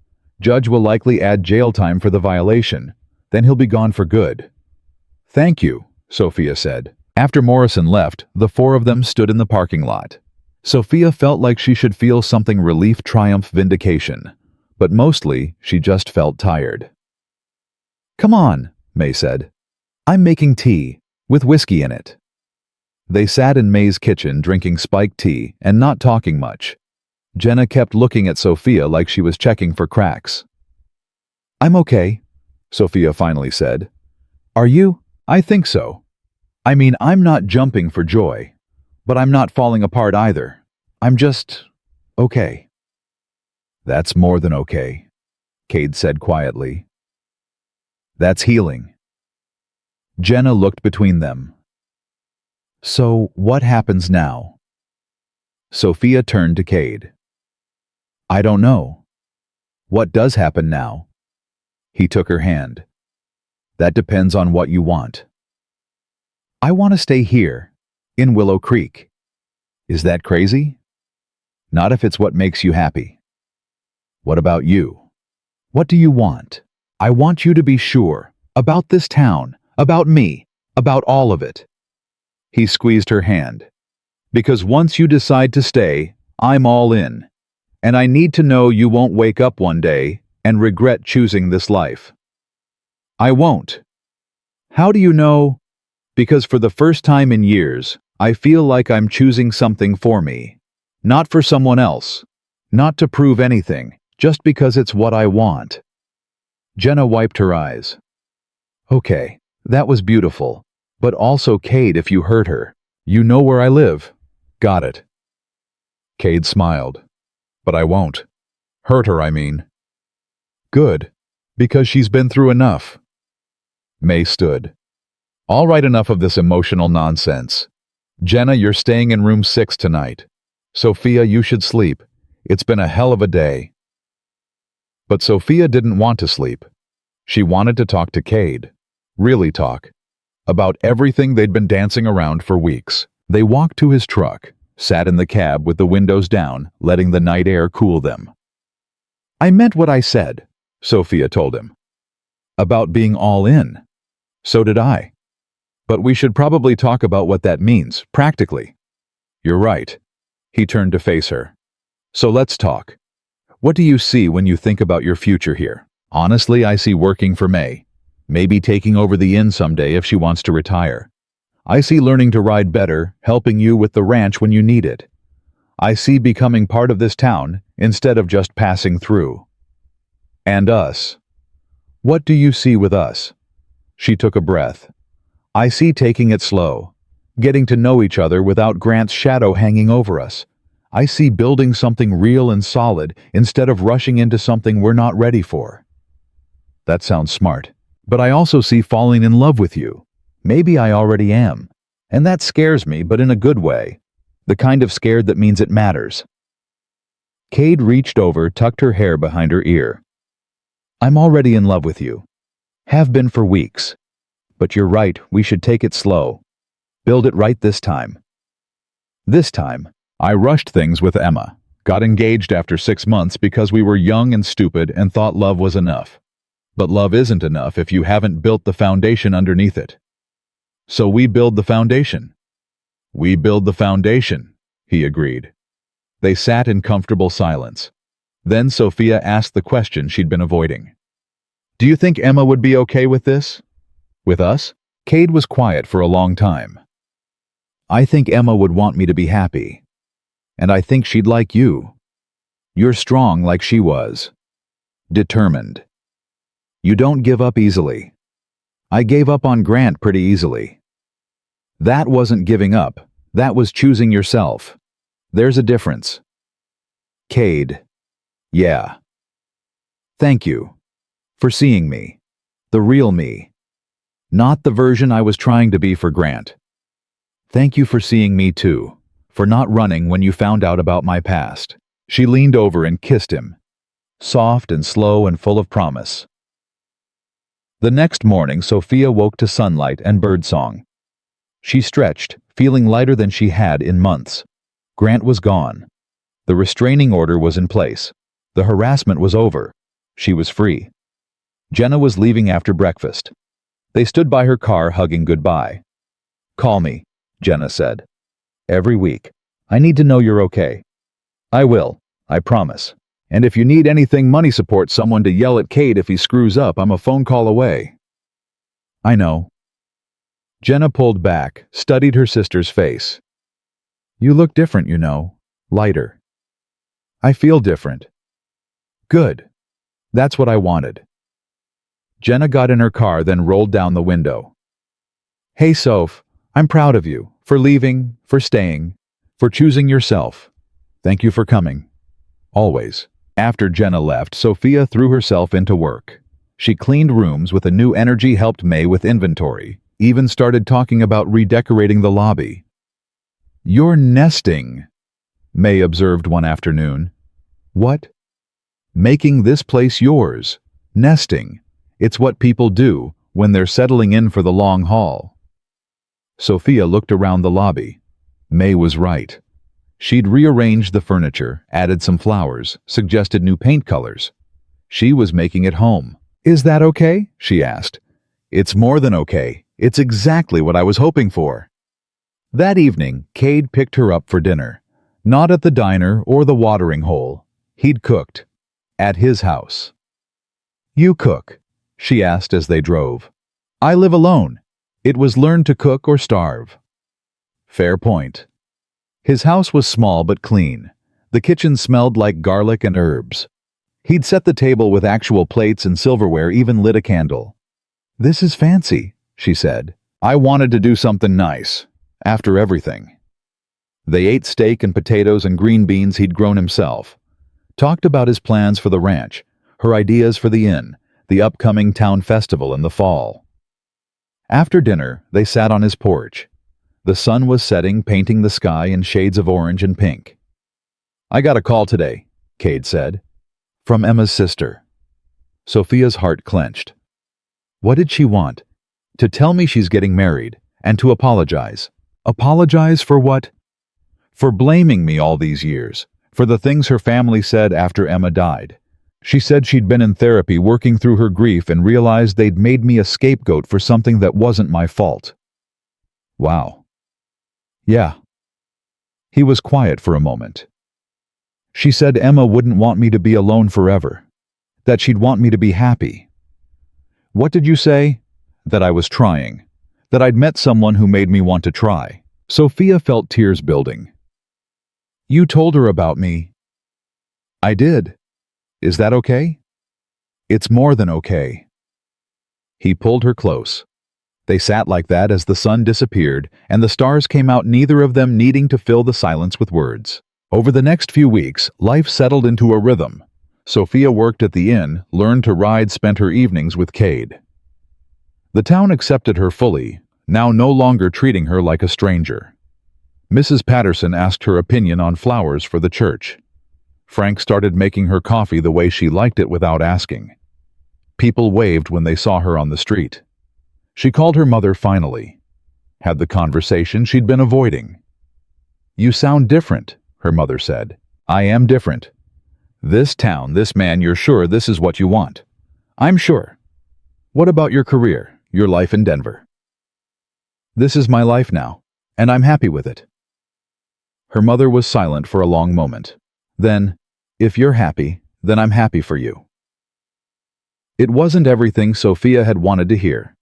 Judge will likely add jail time for the violation. Then he'll be gone for good." "Thank you," Sophia said. After Morrison left, the 4 of them stood in the parking lot. Sophia felt like she should feel something: relief, triumph, vindication. But mostly, she just felt tired. "Come on," May said. "I'm making tea, with whiskey in it." They sat in May's kitchen drinking spiked tea and not talking much. Jenna kept looking at Sophia like she was checking for cracks. "I'm okay," Sophia finally said. Are you? I think so. I mean, I'm not jumping for joy, but I'm not falling apart either. I'm just okay. That's more than okay, Cade said quietly. That's healing. Jenna looked between them. So, what happens now? Sophia turned to Cade. I don't know. What does happen now? He took her hand. That depends on what you want. I want to stay here, in Willow Creek. Is that crazy? Not if it's what makes you happy. What about you? What do you want? I want you to be sure about this town, about me, about all of it. He squeezed her hand. Because once you decide to stay, I'm all in. And I need to know you won't wake up one day and regret choosing this life. I won't. How do you know? Because for the first time in years, I feel like I'm choosing something for me. Not for someone else. Not to prove anything, just because it's what I want. Jenna wiped her eyes. Okay, that was beautiful. But also Cade, if you hurt her. You know where I live. Got it. Cade smiled. But I won't. Hurt her, I mean. Good. Because she's been through enough. May stood. All right, enough of this emotional nonsense. Jenna, you're staying in room 6 tonight. Sophia, you should sleep. It's been a hell of a day. But Sophia didn't want to sleep. She wanted to talk to Cade. Really talk. About everything they'd been dancing around for weeks. They walked to his truck, sat in the cab with the windows down, letting the night air cool them. I meant what I said, Sophia told him. About being all in. So did I. But we should probably talk about what that means, practically. You're right. He turned to face her. So let's talk. What do you see when you think about your future here? Honestly, I see working for May. Maybe taking over the inn someday if she wants to retire. I see learning to ride better, helping you with the ranch when you need it. I see becoming part of this town instead of just passing through. And us. What do you see with us? She took a breath. I see taking it slow, getting to know each other without Grant's shadow hanging over us. I see building something real and solid instead of rushing into something we're not ready for. That sounds smart. But I also see falling in love with you. Maybe I already am. And that scares me, but in a good way. The kind of scared that means it matters. Cade reached over, tucked her hair behind her ear. I'm already in love with you. Have been for weeks. But you're right, we should take it slow. Build it right this time. This time, I rushed things with Emma. Got engaged after 6 months because we were young and stupid and thought love was enough. But love isn't enough if you haven't built the foundation underneath it. So we build the foundation. We build the foundation, he agreed. They sat in comfortable silence. Then Sophia asked the question she'd been avoiding. Do you think Emma would be okay with this? With us? Cade was quiet for a long time. I think Emma would want me to be happy. And I think she'd like you. You're strong like she was. Determined. You don't give up easily. I gave up on Grant pretty easily. That wasn't giving up. That was choosing yourself. There's a difference. Cade. Yeah. Thank you. For seeing me. The real me. Not the version I was trying to be for Grant. Thank you for seeing me too. For not running when you found out about my past. She leaned over and kissed him. Soft and slow and full of promise. The next morning, Sophia woke to sunlight and birdsong. She stretched, feeling lighter than she had in months. Grant was gone. The restraining order was in place. The harassment was over. She was free. Jenna was leaving after breakfast. They stood by her car hugging goodbye. Call me, Jenna said. Every week. I need to know you're okay. I will, I promise. And if you need anything money support, someone to yell at Cade if he screws up, I'm a phone call away. I know. Jenna pulled back, studied her sister's face. You look different, you know. Lighter. I feel different. Good. That's what I wanted. Jenna got in her car, then rolled down the window. "Hey, Soph, I'm proud of you, for leaving, for staying, for choosing yourself. Thank you for coming. Always." After Jenna left, Sophia threw herself into work. She cleaned rooms with a new energy, helped May with inventory, even started talking about redecorating the lobby. "You're nesting," May observed one afternoon. "What?" "Making this place yours. Nesting. It's what people do when they're settling in for the long haul." Sophia looked around the lobby. May was right. She'd rearranged the furniture, added some flowers, suggested new paint colors. She was making it home. "Is that okay?" she asked. "It's more than okay. It's exactly what I was hoping for." That evening, Cade picked her up for dinner. Not at the diner or the watering hole. He'd cooked. At his house. "You cook?" she asked as they drove. "I live alone. It was learn to cook or starve." Fair point. His house was small but clean. The kitchen smelled like garlic and herbs. He'd set the table with actual plates and silverware, even lit a candle. "This is fancy," she said. "I wanted to do something nice, after everything." They ate steak and potatoes and green beans he'd grown himself. Talked about his plans for the ranch, her ideas for the inn, the upcoming town festival in the fall. After dinner, they sat on his porch. The sun was setting, painting the sky in shades of orange and pink. "I got a call today," Cade said. "From Emma's sister." Sophia's heart clenched. What did she want? To tell me she's getting married, and to apologize. Apologize for what? For blaming me all these years, for the things her family said after Emma died. She said she'd been in therapy working through her grief and realized they'd made me a scapegoat for something that wasn't my fault. Wow. Yeah. He was quiet for a moment. She said Emma wouldn't want me to be alone forever. That she'd want me to be happy. What did you say? That I was trying. That I'd met someone who made me want to try. Sophia felt tears building. You told her about me. I did. Is that okay? It's more than okay. He pulled her close. They sat like that as the sun disappeared and the stars came out, neither of them needing to fill the silence with words. Over the next few weeks, life settled into a rhythm. Sophia worked at the inn, learned to ride, spent her evenings with Cade. The town accepted her fully, now no longer treating her like a stranger. Mrs. Patterson asked her opinion on flowers for the church. Frank started making her coffee the way she liked it without asking. People waved when they saw her on the street. She called her mother finally. Had the conversation she'd been avoiding. You sound different, her mother said. I am different. This town, this man, you're sure this is what you want? I'm sure. What about your career, your life in Denver? This is my life now, and I'm happy with it. Her mother was silent for a long moment. Then, if you're happy, then I'm happy for you. It wasn't everything Sophia had wanted to hear.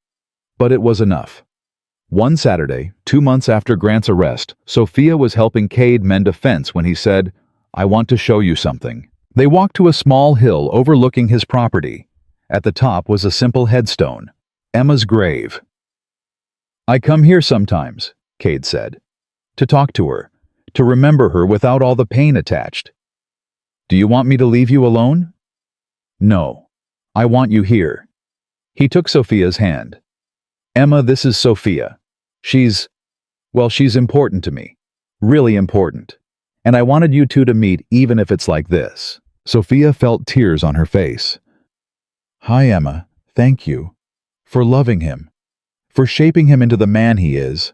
But it was enough. One Saturday, 2 months after Grant's arrest, Sophia was helping Cade mend a fence when he said, I want to show you something. They walked to a small hill overlooking his property. At the top was a simple headstone, Emma's grave. I come here sometimes, Cade said, to talk to her, to remember her without all the pain attached. Do you want me to leave you alone? No. I want you here. He took Sophia's hand. Emma, this is Sophia. She's important to me. Really important. And I wanted you two to meet even if it's like this. Sophia felt tears on her face. Hi, Emma. Thank you. For loving him. For shaping him into the man he is.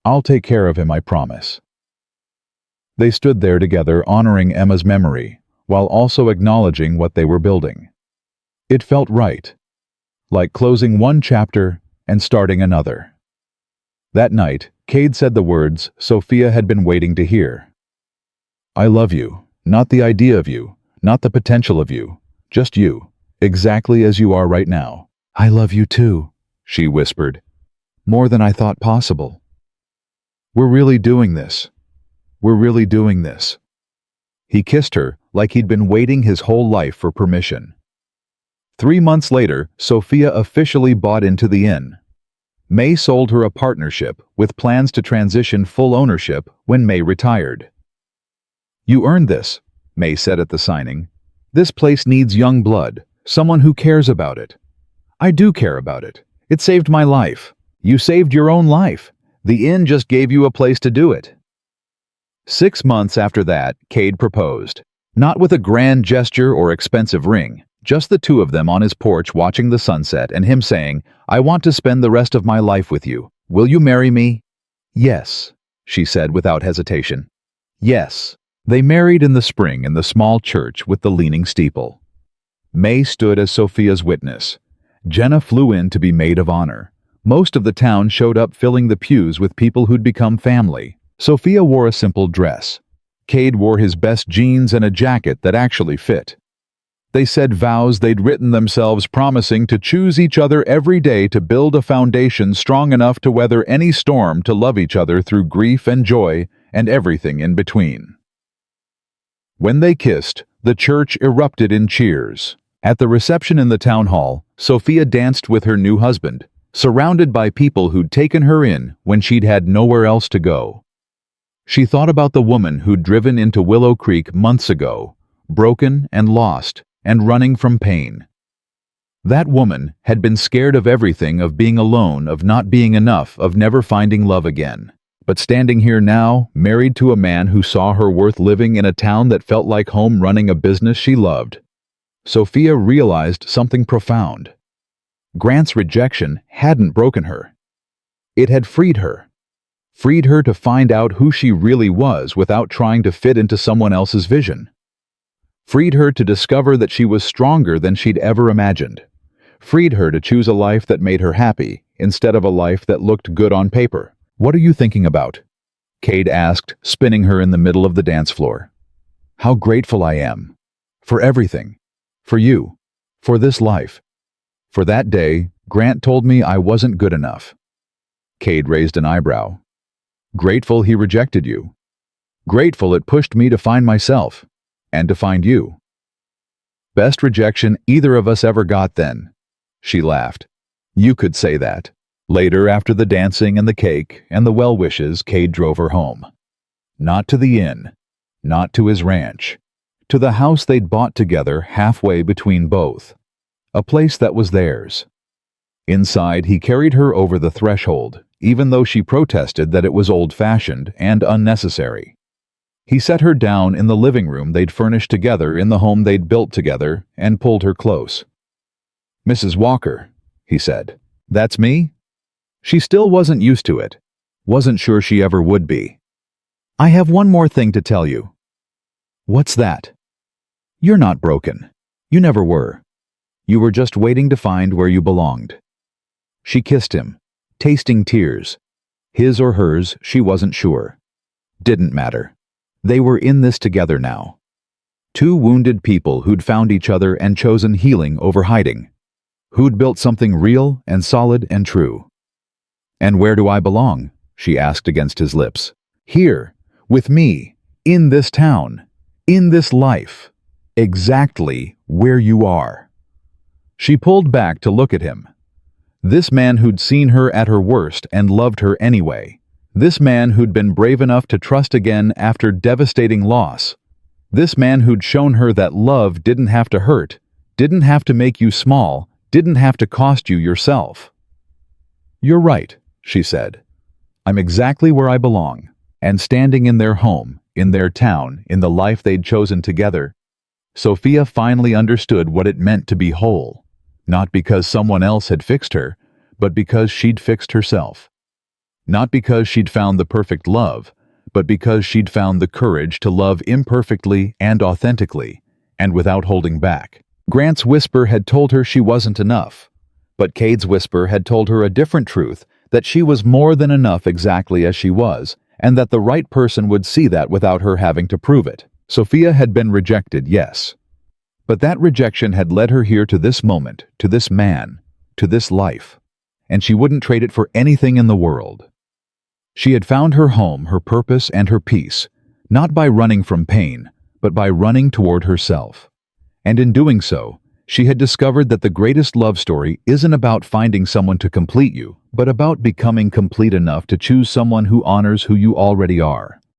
I'll take care of him, I promise. They stood there together, honoring Emma's memory, while also acknowledging what they were building. It felt right. Like closing one chapter and starting another. That night, Cade said the words Sophia had been waiting to hear. I love you, not the idea of you, not the potential of you, just you, exactly as you are right now. I love you too, she whispered, more than I thought possible. We're really doing this. We're really doing this. He kissed her like he'd been waiting his whole life for permission. 3 months later, Sophia officially bought into the inn. May sold her a partnership with plans to transition full ownership when May retired. "You earned this," May said at the signing. "This place needs young blood, someone who cares about it." "I do care about it. It saved my life." "You saved your own life. The inn just gave you a place to do it." 6 months after that, Cade proposed. Not with a grand gesture or expensive ring, just the two of them on his porch watching the sunset and him saying, "I want to spend the rest of my life with you. Will you marry me?" "Yes," she said without hesitation. "Yes." They married in the spring in the small church with the leaning steeple. May stood as Sophia's witness. Jenna flew in to be maid of honor. Most of the town showed up filling the pews with people who'd become family. Sophia wore a simple dress. Cade wore his best jeans and a jacket that actually fit. They said vows they'd written themselves, promising to choose each other every day to build a foundation strong enough to weather any storm, to love each other through grief and joy and everything in between. When they kissed, the church erupted in cheers. At the reception in the town hall, Sophia danced with her new husband, surrounded by people who'd taken her in when she'd had nowhere else to go. She thought about the woman who'd driven into Willow Creek months ago, broken and lost and running from pain. That woman had been scared of everything, of being alone, of not being enough, of never finding love again. But standing here now, married to a man who saw her worth living in a town that felt like home, running a business she loved, Sophia realized something profound. Grant's rejection hadn't broken her. It had freed her. Freed her to find out who she really was without trying to fit into someone else's vision. Freed her to discover that she was stronger than she'd ever imagined. Freed her to choose a life that made her happy instead of a life that looked good on paper. "What are you thinking about?" Cade asked, spinning her in the middle of the dance floor. "How grateful I am. For everything. For you. For this life. For that day, Grant told me I wasn't good enough." Cade raised an eyebrow. "Grateful he rejected you. Grateful it pushed me to find myself. And to find you." "Best rejection either of us ever got then." She laughed. "You could say that." Later, after the dancing and the cake and the well wishes, Cade drove her home. Not to the inn, not to his ranch, to the house they'd bought together halfway between both. A place that was theirs. Inside, he carried her over the threshold, even though she protested that it was old-fashioned and unnecessary. He set her down in the living room they'd furnished together in the home they'd built together and pulled her close. "Mrs. Walker," he said. "That's me?" She still wasn't used to it. Wasn't sure she ever would be. "I have one more thing to tell you." "What's that?" "You're not broken. You never were. You were just waiting to find where you belonged." She kissed him, tasting tears. His or hers, she wasn't sure. Didn't matter. They were in this together now. Two wounded people who'd found each other and chosen healing over hiding. Who'd built something real and solid and true. "And where do I belong?" she asked against his lips. "Here, with me, in this town, in this life, exactly where you are." She pulled back to look at him. This man who'd seen her at her worst and loved her anyway. This man who'd been brave enough to trust again after devastating loss. This man who'd shown her that love didn't have to hurt, didn't have to make you small, didn't have to cost you yourself. "You're right," she said. "I'm exactly where I belong." And standing in their home, in their town, in the life they'd chosen together, Sophia finally understood what it meant to be whole. Not because someone else had fixed her, but because she'd fixed herself. Not because she'd found the perfect love, but because she'd found the courage to love imperfectly and authentically, and without holding back. Grant's whisper had told her she wasn't enough, but Cade's whisper had told her a different truth, that she was more than enough exactly as she was, and that the right person would see that without her having to prove it. Sophia had been rejected, yes. But that rejection had led her here to this moment, to this man, to this life, and she wouldn't trade it for anything in the world. She had found her home, her purpose, and her peace, not by running from pain, but by running toward herself. And in doing so, She had discovered that the greatest love story isn't about finding someone to complete you, but about becoming complete enough to choose someone who honors who you already are.